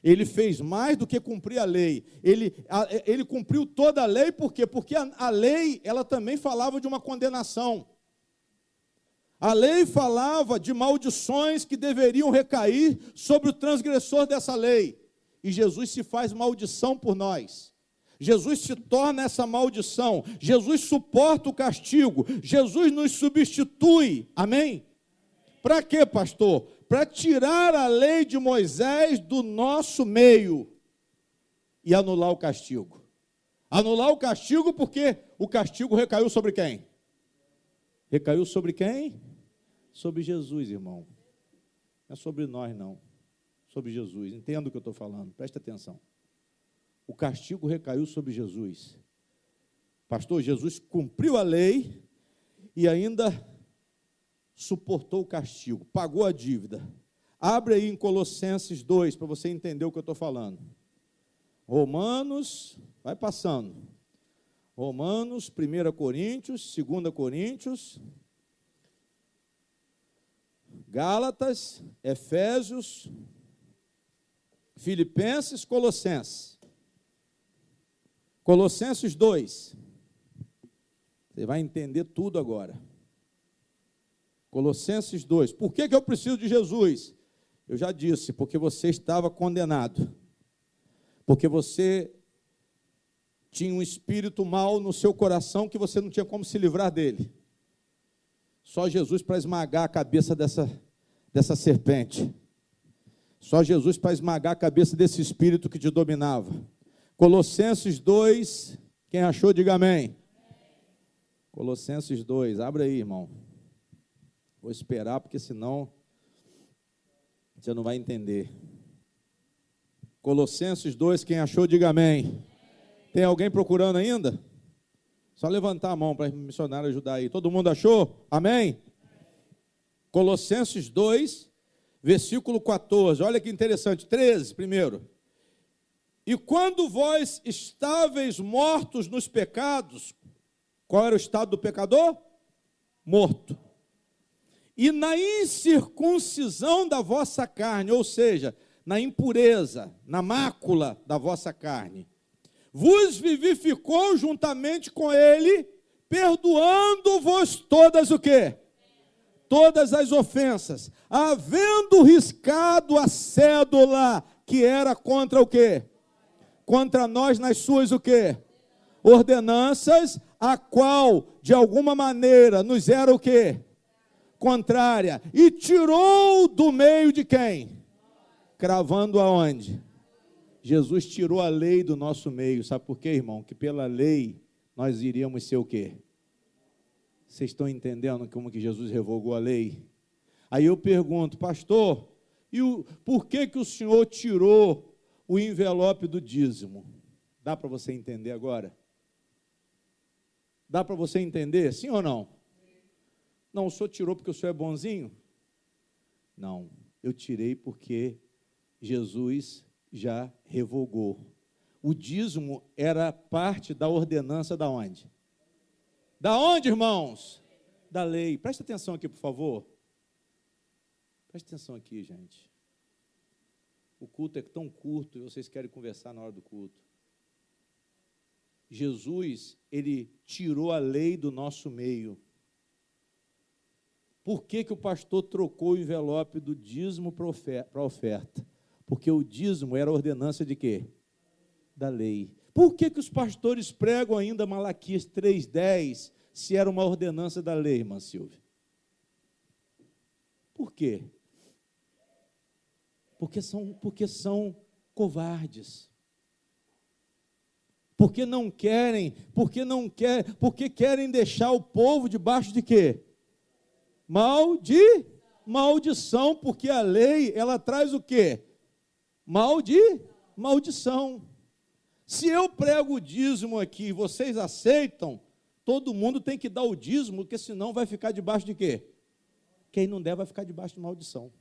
Ele fez mais do que cumprir a lei. Ele cumpriu toda a lei, por quê? Porque a lei, ela também falava de uma condenação. A lei falava de maldições que deveriam recair sobre o transgressor dessa lei. E Jesus se faz maldição por nós. Jesus se torna essa maldição. Jesus suporta o castigo. Jesus nos substitui. Amém? Para quê, pastor? Para tirar a lei de Moisés do nosso meio e anular o castigo. Anular o castigo porque o castigo recaiu sobre quem? Recaiu sobre quem? Sobre Jesus, irmão. Não é sobre nós, não. Sobre Jesus. Entenda o que eu estou falando. Presta atenção. O castigo recaiu sobre Jesus. Pastor, Jesus cumpriu a lei e ainda suportou o castigo, pagou a dívida. Abre aí em Colossenses 2, para você entender o que eu estou falando. Romanos, vai passando. Romanos, 1 Coríntios, 2 Coríntios, Gálatas, Efésios, Filipenses, Colossenses. Colossenses 2. Você vai entender tudo agora. Colossenses 2. Por que eu preciso de Jesus? Eu já disse, porque você estava condenado. Porque você tinha um espírito mau no seu coração que você não tinha como se livrar dele. Só Jesus para esmagar a cabeça dessa serpente. Só Jesus para esmagar a cabeça desse espírito que te dominava. Colossenses 2, quem achou, diga amém. Colossenses 2, abre aí, irmão. Vou esperar, porque senão você não vai entender. Colossenses 2, quem achou, diga amém. Tem alguém procurando ainda? Só levantar a mão para o missionário ajudar aí. Todo mundo achou? Amém? Colossenses 2, versículo 14. Olha que interessante. 13, primeiro. E quando vós estáveis mortos nos pecados, qual era o estado do pecador? Morto. E na incircuncisão da vossa carne, ou seja, na impureza, na mácula da vossa carne, vos vivificou juntamente com ele, perdoando-vos todas o quê? todas as ofensas, havendo riscado a cédula que era contra o quê? Contra nós nas suas o quê? Ordenanças, a qual, de alguma maneira, nos era o quê? Contrária. E tirou do meio de quem? Cravando aonde? Jesus tirou a lei do nosso meio. Sabe por quê, irmão? Que pela lei nós iríamos ser o quê? Vocês estão entendendo como que Jesus revogou a lei? Aí eu pergunto, pastor, por que o senhor tirou o envelope do dízimo? Dá para você entender agora? Dá para você entender, sim ou não? Não, o senhor tirou porque o senhor é bonzinho? Não, eu tirei porque Jesus já revogou. O dízimo era parte da ordenança da onde? Da onde, irmãos? Da lei. Presta atenção aqui, por favor. Presta atenção aqui, gente. O culto é tão curto e vocês querem conversar na hora do culto. Jesus, ele tirou a lei do nosso meio. Por que o pastor trocou o envelope do dízimo para a oferta? Porque o dízimo era a ordenança de quê? Da lei. Por que os pastores pregam ainda Malaquias 3,10, se era uma ordenança da lei, irmã Silvia? Por quê? Porque são covardes. Porque querem deixar o povo debaixo de quê? Maldição, porque a lei, ela traz o quê? Maldição. Se eu prego o dízimo aqui e vocês aceitam, todo mundo tem que dar o dízimo, porque senão vai ficar debaixo de quê? Quem não der vai ficar debaixo de maldição.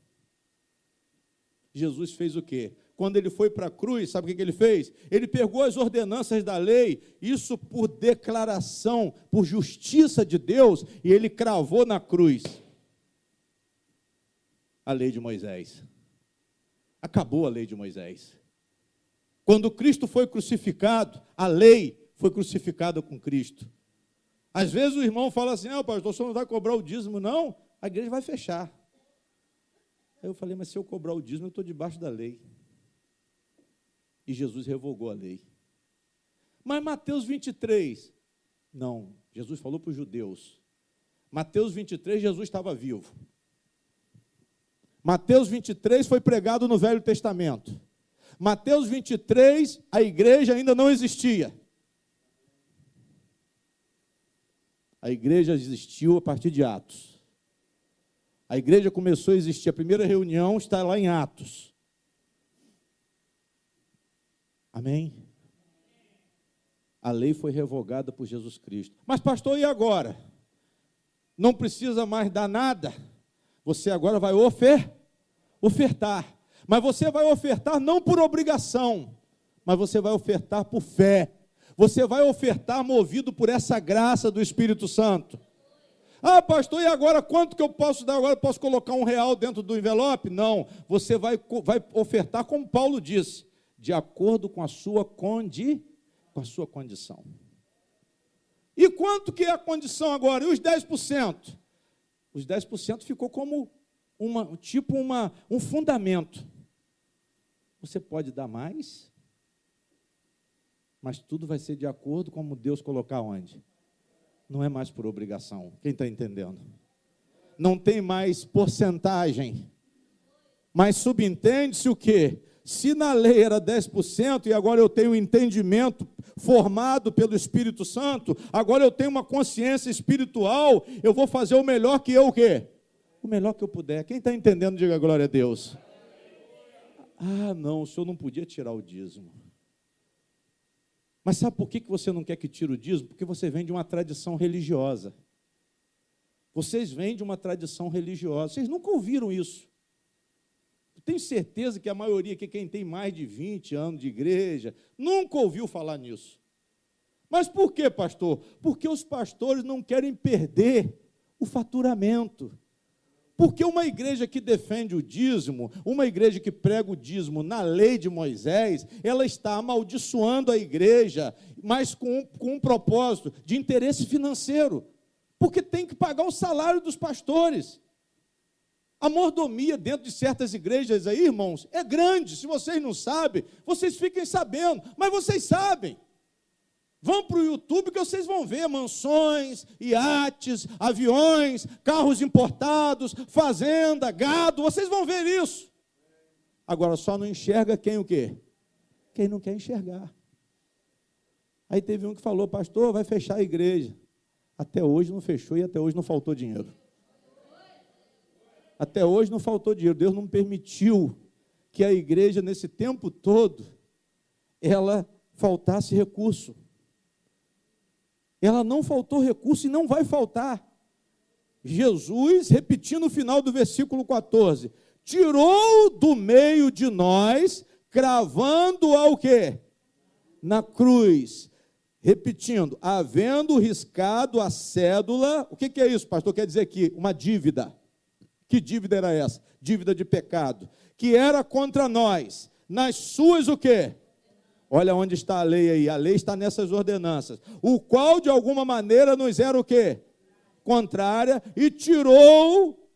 Jesus fez o quê? Quando ele foi para a cruz, sabe o que ele fez? Ele pegou as ordenanças da lei, isso por declaração, por justiça de Deus, e ele cravou na cruz a lei de Moisés. Acabou a lei de Moisés. Quando Cristo foi crucificado, a lei foi crucificada com Cristo. Às vezes o irmão fala assim, pastor, o senhor não vai cobrar o dízimo, não? A igreja vai fechar. Aí eu falei, mas se eu cobrar o dízimo, eu estou debaixo da lei. E Jesus revogou a lei. Mas Mateus 23, não, Jesus falou para os judeus. Mateus 23, Jesus estava vivo. Mateus 23 foi pregado no Velho Testamento. Mateus 23, a igreja ainda não existia. A igreja existiu a partir de Atos. A igreja começou a existir, a primeira reunião está lá em Atos. Amém? A lei foi revogada por Jesus Cristo. Mas pastor, e agora? Não precisa mais dar nada? Você agora vai ofertar. Mas você vai ofertar não por obrigação, mas você vai ofertar por fé. Você vai ofertar movido por essa graça do Espírito Santo. Pastor, e agora quanto que eu posso dar? Agora eu posso colocar R$1 dentro do envelope? Não, você vai ofertar como Paulo disse, de acordo com a sua condição. E quanto que é a condição agora? E os 10%? Os 10% ficou como um fundamento. Você pode dar mais, mas tudo vai ser de acordo com como Deus colocar onde? Não é mais por obrigação. Quem está entendendo? Não tem mais porcentagem. Mas subentende-se o quê? Se na lei era 10% e agora eu tenho um entendimento formado pelo Espírito Santo, agora eu tenho uma consciência espiritual, eu vou fazer o melhor que eu o quê? O melhor que eu puder. Quem está entendendo, diga glória a Deus. Não, o senhor não podia tirar o dízimo. Mas sabe por que você não quer que tire o dízimo? Porque você vem de uma tradição religiosa. Vocês vêm de uma tradição religiosa. Vocês nunca ouviram isso. Eu tenho certeza que a maioria aqui, quem tem mais de 20 anos de igreja, nunca ouviu falar nisso. Mas por quê, pastor? Porque os pastores não querem perder o faturamento. Porque uma igreja que defende o dízimo, uma igreja que prega o dízimo na lei de Moisés, ela está amaldiçoando a igreja, mas com um propósito de interesse financeiro. Porque tem que pagar o salário dos pastores. A mordomia dentro de certas igrejas aí, irmãos, é grande. Se vocês não sabem, vocês fiquem sabendo, mas vocês sabem. Vão para o YouTube que vocês vão ver mansões, iates, aviões, carros importados, fazenda, gado, vocês vão ver isso. Agora, só não enxerga quem o quê? Quem não quer enxergar. Aí teve um que falou, pastor, vai fechar a igreja. Até hoje não fechou e até hoje não faltou dinheiro. Até hoje não faltou dinheiro. Deus não permitiu que a igreja, nesse tempo todo, ela faltasse recurso. Ela não faltou recurso e não vai faltar. Jesus, repetindo o final do versículo 14, tirou do meio de nós, cravando ao quê? Na cruz. Repetindo, havendo riscado a cédula, o que é isso, pastor? Quer dizer aqui, uma dívida. Que dívida era essa? Dívida de pecado. Que era contra nós. Nas suas o quê? Olha onde está a lei aí. A lei está nessas ordenanças. O qual, de alguma maneira, nos era o quê? Contrária. E tirou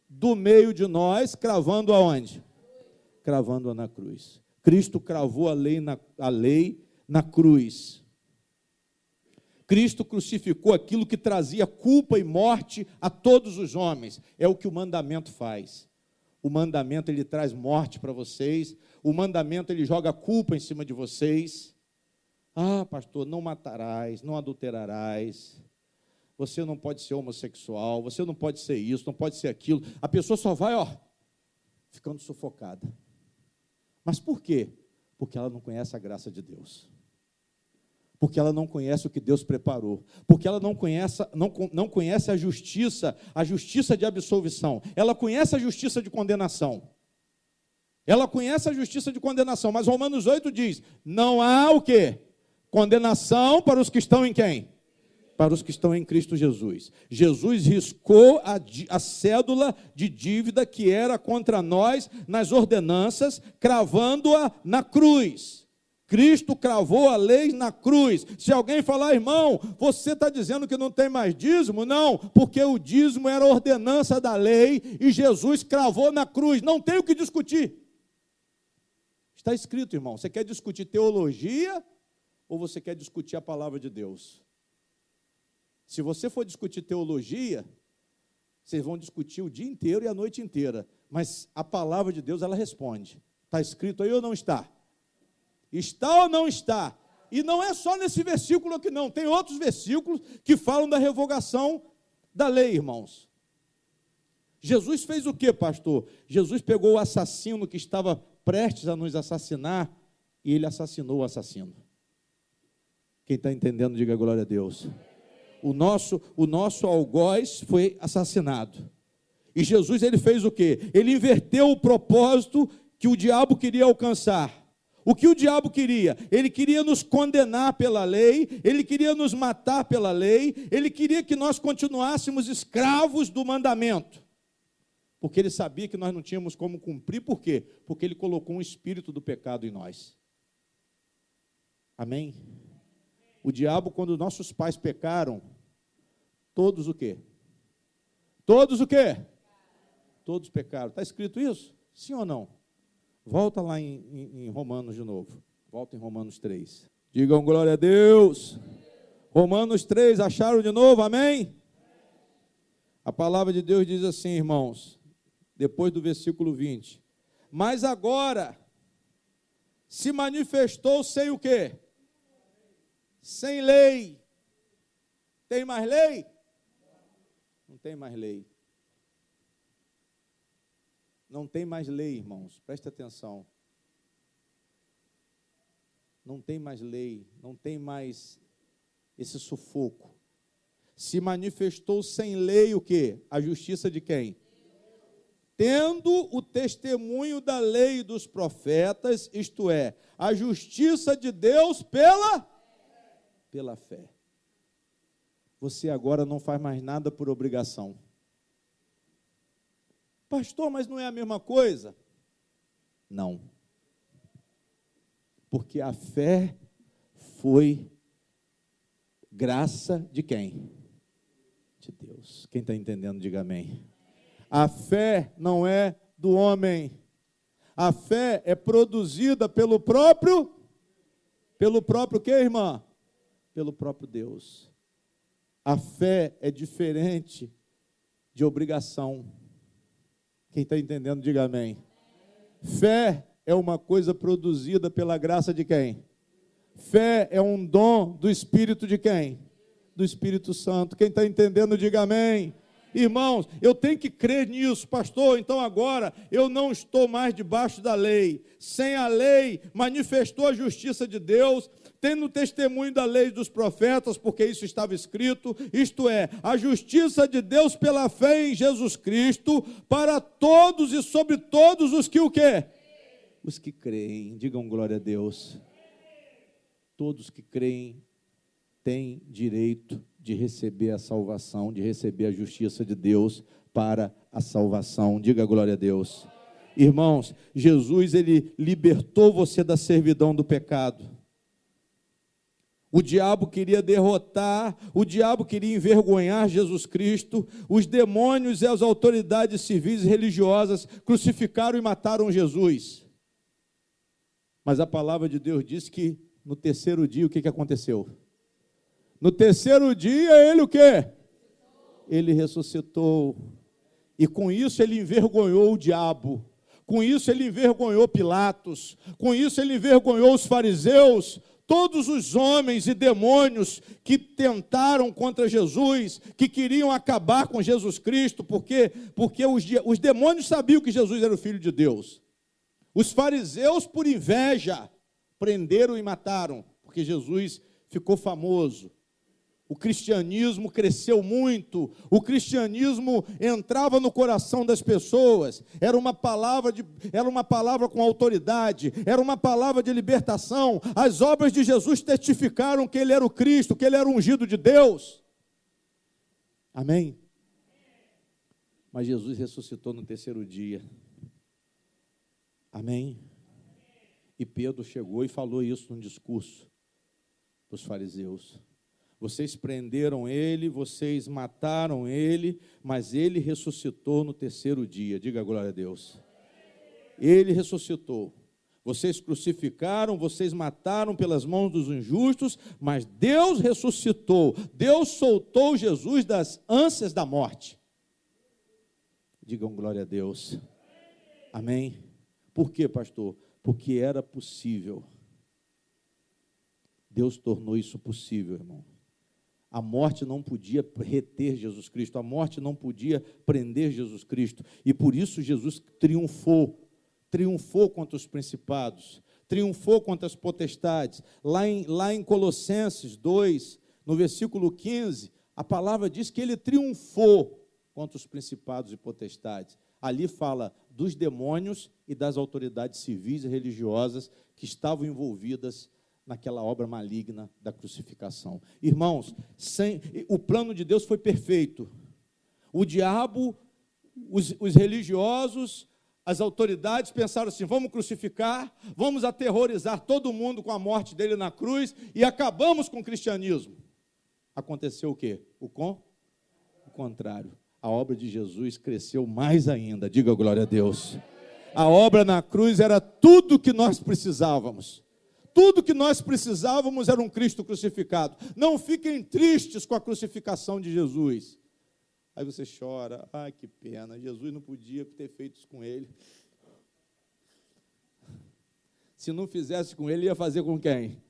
do meio de nós, cravando aonde? Cravando-a na cruz. Cristo cravou a lei na cruz. Cristo crucificou aquilo que trazia culpa e morte a todos os homens. É o que o mandamento faz. O mandamento, ele traz morte para vocês. O mandamento, ele joga culpa em cima de vocês. Ah, pastor, não matarás, não adulterarás. Você não pode ser homossexual, você não pode ser isso, não pode ser aquilo. A pessoa só vai, ficando sufocada. Mas por quê? Porque ela não conhece a graça de Deus. Porque ela não conhece o que Deus preparou, porque ela não conhece a justiça de absolvição, ela conhece a justiça de condenação, mas Romanos 8 diz, não há o quê? Condenação para os que estão em quem? Para os que estão em Cristo Jesus. Jesus riscou a cédula de dívida que era contra nós nas ordenanças, cravando-a na cruz. Cristo cravou a lei na cruz. Se alguém falar, irmão, você está dizendo que não tem mais dízimo? Não, porque o dízimo era a ordenança da lei e Jesus cravou na cruz. Não tem o que discutir. Está escrito, irmão. Você quer discutir teologia ou você quer discutir a palavra de Deus? Se você for discutir teologia, vocês vão discutir o dia inteiro e a noite inteira. Mas a palavra de Deus, ela responde. Está escrito aí ou não está? Está ou não está? E não é só nesse versículo aqui não, tem outros versículos que falam da revogação da lei, irmãos. Jesus fez o que, pastor? Jesus pegou o assassino que estava prestes a nos assassinar e ele assassinou o assassino. Quem está entendendo, diga glória a Deus. O nosso algoz foi assassinado. E Jesus, ele fez o quê? Ele inverteu o propósito que o diabo queria alcançar. O que o diabo queria? Ele queria nos condenar pela lei, ele queria nos matar pela lei, ele queria que nós continuássemos escravos do mandamento. Porque ele sabia que nós não tínhamos como cumprir, por quê? Porque ele colocou um espírito do pecado em nós. Amém? O diabo, quando nossos pais pecaram, todos o quê? Todos o quê? Todos pecaram. Está escrito isso? Sim ou não? Volta lá em Romanos de novo. Volta em Romanos 3. Digam glória a Deus. Romanos 3, acharam de novo? Amém? A palavra de Deus diz assim, irmãos, depois do versículo 20. Mas agora se manifestou sem o quê? Sem lei. Tem mais lei? Não tem mais lei. Não tem mais lei, irmãos, presta atenção. Não tem mais lei, não tem mais esse sufoco. Se manifestou sem lei o quê? A justiça de quem? Tendo o testemunho da lei e dos profetas, isto é, a justiça de Deus pela fé. Você agora não faz mais nada por obrigação. Pastor, mas não é a mesma coisa? Não. Porque a fé foi graça de quem? De Deus. Quem está entendendo, diga amém. A fé não é do homem. A fé é produzida pelo próprio quê, irmã? Pelo próprio Deus. A fé é diferente de obrigação. Quem está entendendo, diga amém. Fé é uma coisa produzida pela graça de quem? Fé é um dom do Espírito de quem? Do Espírito Santo. Quem está entendendo, diga amém. Irmãos, eu tenho que crer nisso, pastor. Então agora eu não estou mais debaixo da lei. Sem a lei, manifestou a justiça de Deus, tendo o testemunho da lei e dos profetas, porque isso estava escrito, isto é, a justiça de Deus pela fé em Jesus Cristo, para todos e sobre todos os que o quê? Os que creem. Digam glória a Deus. Todos que creem têm direito de receber a salvação, de receber a justiça de Deus para a salvação. Diga glória a Deus. Irmãos, Jesus, ele libertou você da servidão do pecado. O diabo queria derrotar, o diabo queria envergonhar Jesus Cristo, os demônios e as autoridades civis e religiosas crucificaram e mataram Jesus. Mas a palavra de Deus diz que no terceiro dia, o que aconteceu? No terceiro dia, ele o quê? Ele ressuscitou. E com isso ele envergonhou o diabo. Com isso ele envergonhou Pilatos. Com isso ele envergonhou os fariseus. Todos os homens e demônios que tentaram contra Jesus, que queriam acabar com Jesus Cristo, porque os demônios sabiam que Jesus era o Filho de Deus. Os fariseus, por inveja, prenderam e mataram, porque Jesus ficou famoso. O cristianismo cresceu muito, o cristianismo entrava no coração das pessoas, era uma palavra com autoridade, era uma palavra de libertação. As obras de Jesus testificaram que ele era o Cristo, que ele era o ungido de Deus. Amém? Mas Jesus ressuscitou no terceiro dia. Amém? E Pedro chegou e falou isso num discurso para os fariseus. Vocês prenderam ele, vocês mataram ele, mas ele ressuscitou no terceiro dia. Diga glória a Deus. Ele ressuscitou. Vocês crucificaram, vocês mataram pelas mãos dos injustos, mas Deus ressuscitou. Deus soltou Jesus das ânsias da morte. Digam glória a Deus. Amém? Por quê, pastor? Porque era possível. Deus tornou isso possível, irmão. A morte não podia reter Jesus Cristo, a morte não podia prender Jesus Cristo, e por isso Jesus triunfou contra os principados, triunfou contra as potestades. Lá em Colossenses 2, no versículo 15, a palavra diz que ele triunfou contra os principados e potestades. Ali fala dos demônios e das autoridades civis e religiosas que estavam envolvidas naquela obra maligna da crucificação. Irmãos, o plano de Deus foi perfeito. O diabo, os religiosos, as autoridades pensaram assim: vamos crucificar, vamos aterrorizar todo mundo com a morte dele na cruz e acabamos com o cristianismo. Aconteceu o quê? O contrário. A obra de Jesus cresceu mais ainda. Diga glória a Deus. A obra na cruz era tudo que nós precisávamos. Tudo que nós precisávamos era um Cristo crucificado. Não fiquem tristes com a crucificação de Jesus. Aí você chora: ai, que pena, Jesus não podia ter feito isso com ele. Se não fizesse com ele, ia fazer com quem?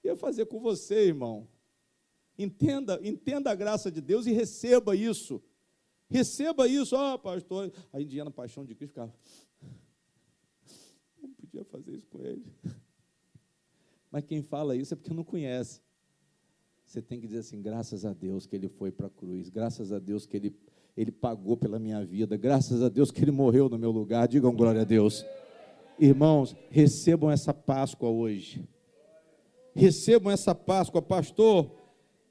Ia fazer com você, irmão. Entenda a graça de Deus e receba isso. Receba isso. Pastor, aí dia na paixão de Cristo ficava: não podia fazer isso com ele. Mas quem fala isso é porque não conhece. Você tem que dizer assim: graças a Deus que ele foi para a cruz, graças a Deus que ele pagou pela minha vida, graças a Deus que ele morreu no meu lugar. Digam glória a Deus. Irmãos, recebam essa Páscoa hoje. Recebam essa Páscoa. Pastor,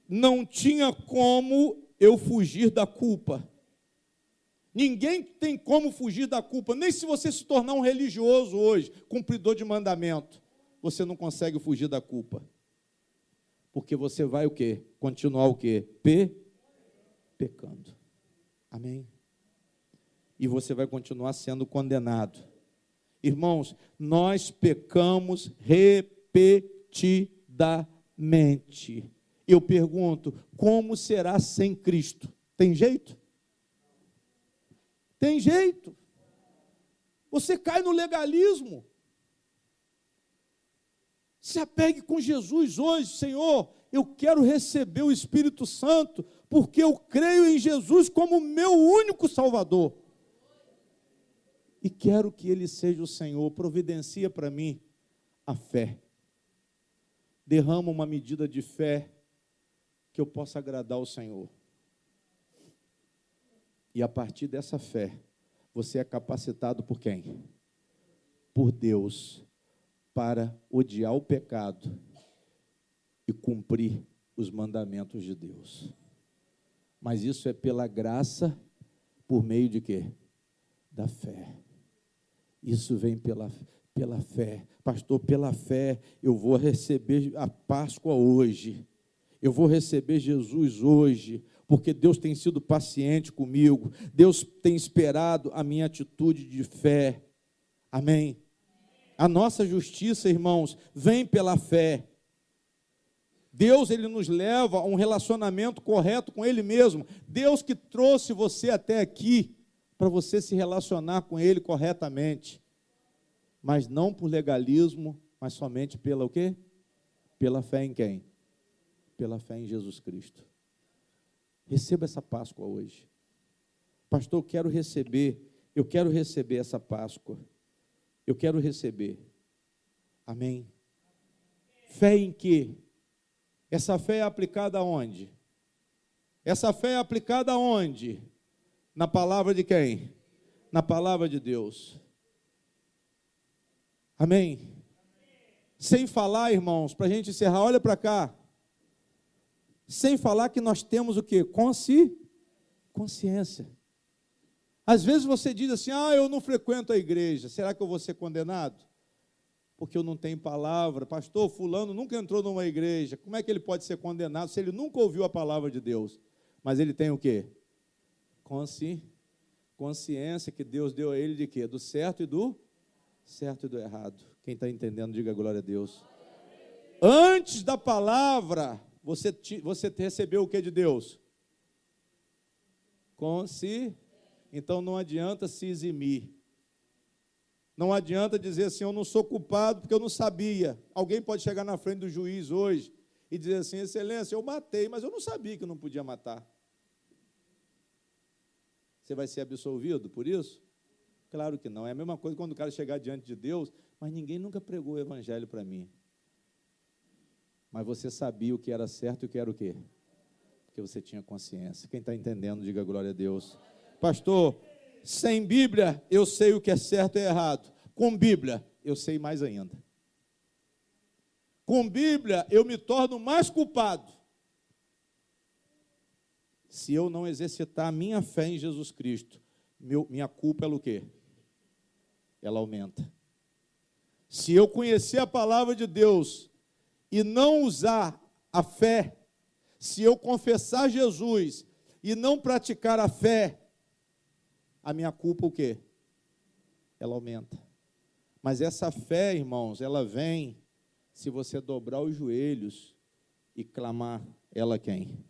não tinha como eu fugir da culpa. Ninguém tem como fugir da culpa, nem se você se tornar um religioso hoje, cumpridor de mandamento. Você não consegue fugir da culpa. Porque você vai o quê? Continuar o quê? Pecando. Amém? e você vai continuar sendo condenado. Irmãos, nós pecamos repetidamente. Eu pergunto, como será sem Cristo? Tem jeito? Tem jeito. Você cai no legalismo. Se apegue com Jesus hoje, Senhor, eu quero receber o Espírito Santo, porque eu creio em Jesus como meu único Salvador. E quero que Ele seja o Senhor, providencia para mim a fé. Derrama uma medida de fé que eu possa agradar ao Senhor. E a partir dessa fé, você é capacitado por quem? Por Deus, para odiar o pecado e cumprir os mandamentos de Deus. Mas isso é pela graça, por meio de quê? Da fé. Isso vem pela fé. Pastor, pela fé eu vou receber a Páscoa hoje. Eu vou receber Jesus hoje, porque Deus tem sido paciente comigo. Deus tem esperado a minha atitude de fé. Amém? A nossa justiça, irmãos, vem pela fé. Deus, Ele nos leva a um relacionamento correto com Ele mesmo. Deus que trouxe você até aqui, para você se relacionar com Ele corretamente. Mas não por legalismo, mas somente pela o quê? Pela fé em quem? Pela fé em Jesus Cristo. Receba essa Páscoa hoje. Pastor, eu quero receber essa Páscoa. Eu quero receber. Amém? Fé em quê? Essa fé é aplicada aonde? Essa fé é aplicada aonde? Na palavra de quem? Na palavra de Deus. Amém? Sem falar, irmãos, para a gente encerrar, olha para cá. Sem falar que nós temos o quê? Consciência. Às vezes você diz assim, eu não frequento a igreja, será que eu vou ser condenado? Porque eu não tenho palavra. Pastor, fulano nunca entrou numa igreja, como é que ele pode ser condenado se ele nunca ouviu a palavra de Deus? Mas ele tem o quê? Consciência que Deus deu a ele de quê? Do certo e do errado. Quem está entendendo, diga glória a Deus. Antes da palavra, você recebeu o que de Deus? Então não adianta se eximir. Não adianta dizer assim, eu não sou culpado porque eu não sabia. Alguém pode chegar na frente do juiz hoje e dizer assim, excelência, eu matei, mas eu não sabia que eu não podia matar. Você vai ser absolvido por isso? Claro que não. É a mesma coisa quando o cara chegar diante de Deus, mas ninguém nunca pregou o evangelho para mim. Mas você sabia o que era certo e o que era o quê? Porque você tinha consciência. Quem está entendendo, diga glória a Deus. Pastor, sem Bíblia eu sei o que é certo e errado. Com Bíblia eu sei mais ainda. Com Bíblia eu me torno mais culpado. Se eu não exercitar a minha fé em Jesus Cristo, minha culpa é o quê? Ela aumenta. Se eu conhecer a palavra de Deus e não usar a fé, se eu confessar Jesus e não praticar a fé, a minha culpa o quê? Ela aumenta. Mas essa fé, irmãos, ela vem se você dobrar os joelhos e clamar, ela quem?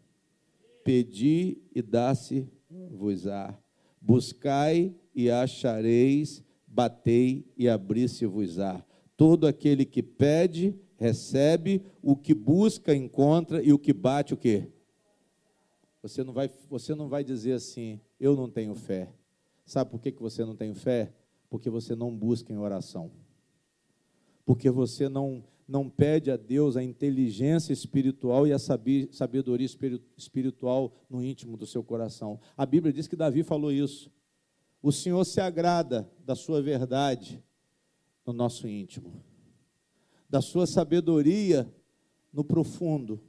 Pedi e dá-se-vos-á. Buscai e achareis, batei e abri-se-vos-á. Todo aquele que pede, recebe, o que busca, encontra, e o que bate, o quê? Você não vai dizer assim, eu não tenho fé. Sabe por que você não tem fé? Porque você não busca em oração. Porque você não pede a Deus a inteligência espiritual e a sabedoria espiritual no íntimo do seu coração. A Bíblia diz que Davi falou isso. O Senhor se agrada da sua verdade no nosso íntimo, da sua sabedoria no profundo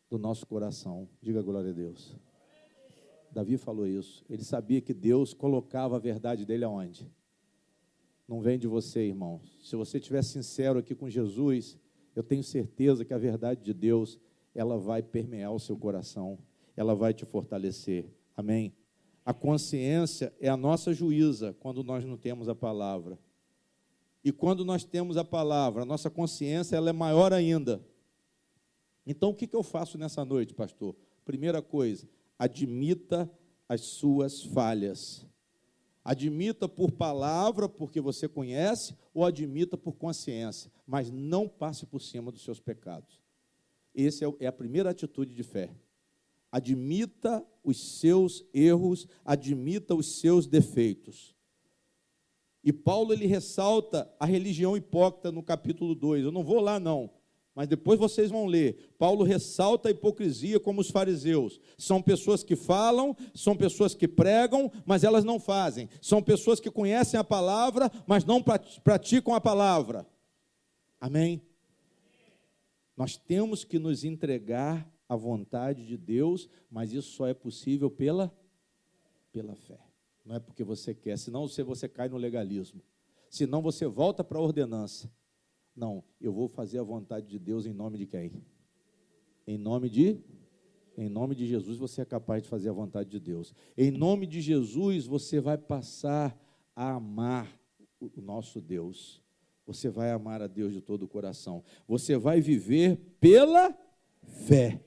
do nosso coração. Diga glória a Deus. Davi falou isso. Ele sabia que Deus colocava a verdade dele aonde? Não vem de você, irmão. Se você estiver sincero aqui com Jesus, eu tenho certeza que a verdade de Deus, ela vai permear o seu coração, ela vai te fortalecer. Amém? A consciência é a nossa juíza quando nós não temos a palavra. E quando nós temos a palavra, a nossa consciência ela é maior ainda. Então, o que eu faço nessa noite, pastor? Primeira coisa, admita as suas falhas. Admita por palavra, porque você conhece, ou admita por consciência, mas não passe por cima dos seus pecados. Essa é a primeira atitude de fé. Admita os seus erros, admita os seus defeitos. E Paulo, ele ressalta a religião hipócrita no capítulo 2. Eu não vou lá, não, mas depois vocês vão ler. Paulo ressalta a hipocrisia como os fariseus. São pessoas que falam, são pessoas que pregam, mas elas não fazem. São pessoas que conhecem a palavra, mas não praticam a palavra. Amém? Nós temos que nos entregar à vontade de Deus, mas isso só é possível pela fé. Não é porque você quer, senão você cai no legalismo. Senão você volta para a ordenança. Não, eu vou fazer a vontade de Deus em nome de quem? Em nome de Jesus você é capaz de fazer a vontade de Deus. Em nome de Jesus você vai passar a amar o nosso Deus. Você vai amar a Deus de todo o coração. Você vai viver pela fé.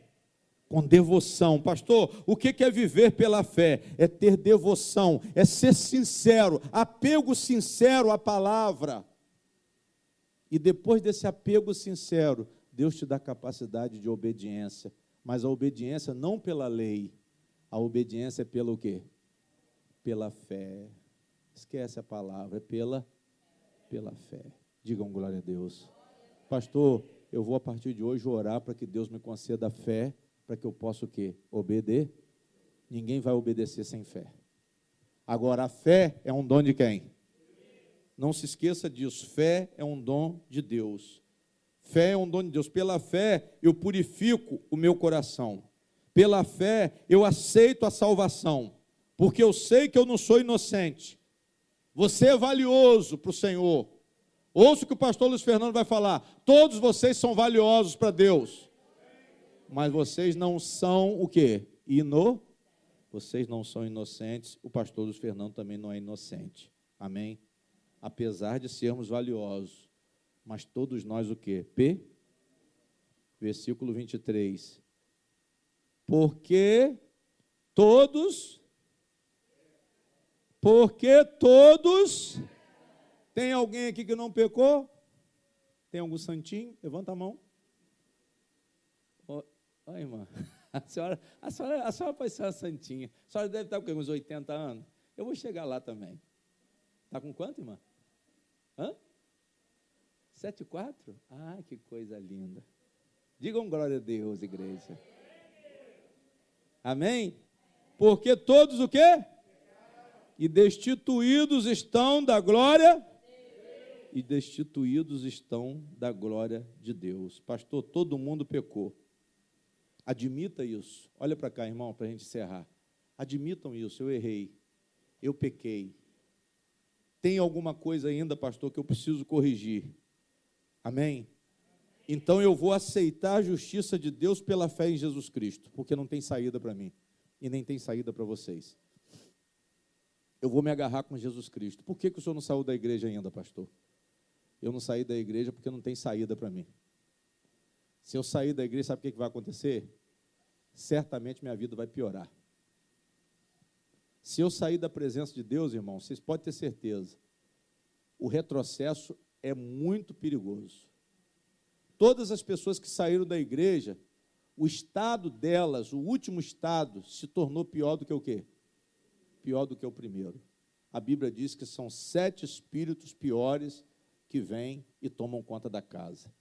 Com devoção. Pastor, o que é viver pela fé? É ter devoção, é ser sincero, apego sincero à palavra. E depois desse apego sincero, Deus te dá capacidade de obediência. Mas a obediência não pela lei, a obediência é pelo quê? Pela fé. Esquece a palavra, é pela fé. Digam glória a Deus. Pastor, eu vou a partir de hoje orar para que Deus me conceda fé, para que eu possa o quê? Obedecer. Ninguém vai obedecer sem fé. Agora, a fé é um dom de quem? Não se esqueça disso. Fé é um dom de Deus. Fé é um dom de Deus. Pela fé, eu purifico o meu coração. Pela fé, eu aceito a salvação. Porque eu sei que eu não sou inocente. Você é valioso para o Senhor. Ouça o que o pastor Luiz Fernando vai falar. Todos vocês são valiosos para Deus. Mas vocês não são o quê? Vocês não são inocentes. O pastor Luiz Fernando também não é inocente. Amém? Apesar de sermos valiosos. Mas todos nós o quê? Versículo 23. Porque todos... Tem alguém aqui que não pecou? Tem algum santinho? Levanta a mão. Olha, irmã, a senhora pode ser uma santinha. A senhora deve estar com uns 80 anos. Eu vou chegar lá também. Está com quanto, irmã? 7,4? Ah, que coisa linda. Digam glória a Deus, igreja. Amém? Porque todos o quê? E destituídos estão da glória. E destituídos estão da glória de Deus. Pastor, todo mundo pecou. Admita isso. Olha para cá, irmão, para a gente encerrar. Admitam isso, eu errei, eu pequei. Tem alguma coisa ainda, pastor, que eu preciso corrigir. Amém? Então eu vou aceitar a justiça de Deus pela fé em Jesus Cristo, porque não tem saída para mim, e nem tem saída para vocês. Eu vou me agarrar com Jesus Cristo. Por que o senhor não saiu da igreja ainda, pastor? Eu não saí da igreja porque não tem saída para mim. Se eu sair da igreja, sabe o que vai acontecer? Certamente minha vida vai piorar. Se eu sair da presença de Deus, irmão, vocês podem ter certeza, o retrocesso é muito perigoso. Todas as pessoas que saíram da igreja, o estado delas, o último estado, se tornou pior do que o quê? Pior do que o primeiro. A Bíblia diz que são 7 espíritos piores que vêm e tomam conta da casa.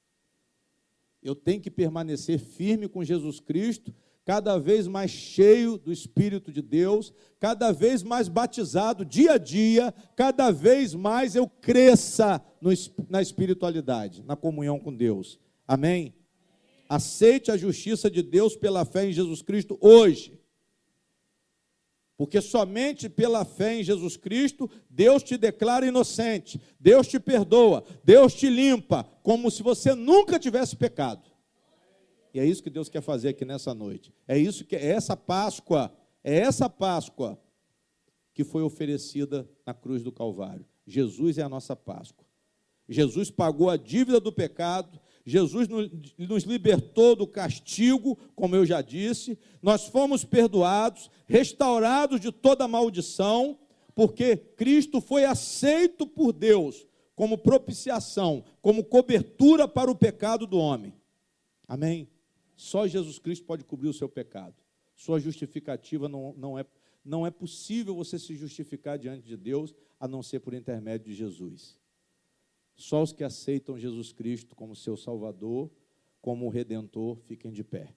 Eu tenho que permanecer firme com Jesus Cristo, cada vez mais cheio do Espírito de Deus, cada vez mais batizado dia a dia, cada vez mais eu cresça na espiritualidade, na comunhão com Deus. Amém? Aceite a justiça de Deus pela fé em Jesus Cristo hoje. Porque somente pela fé em Jesus Cristo, Deus te declara inocente, Deus te perdoa, Deus te limpa, como se você nunca tivesse pecado. E é isso que Deus quer fazer aqui nessa noite. É essa Páscoa, É essa Páscoa que foi oferecida na cruz do Calvário. Jesus é a nossa Páscoa. Jesus pagou a dívida do pecado, Jesus nos libertou do castigo, como eu já disse, nós fomos perdoados, restaurados de toda maldição, porque Cristo foi aceito por Deus como propiciação, como cobertura para o pecado do homem. Amém? Só Jesus Cristo pode cobrir o seu pecado. Sua justificativa não é possível você se justificar diante de Deus, a não ser por intermédio de Jesus. Só os que aceitam Jesus Cristo como seu Salvador, como Redentor, fiquem de pé.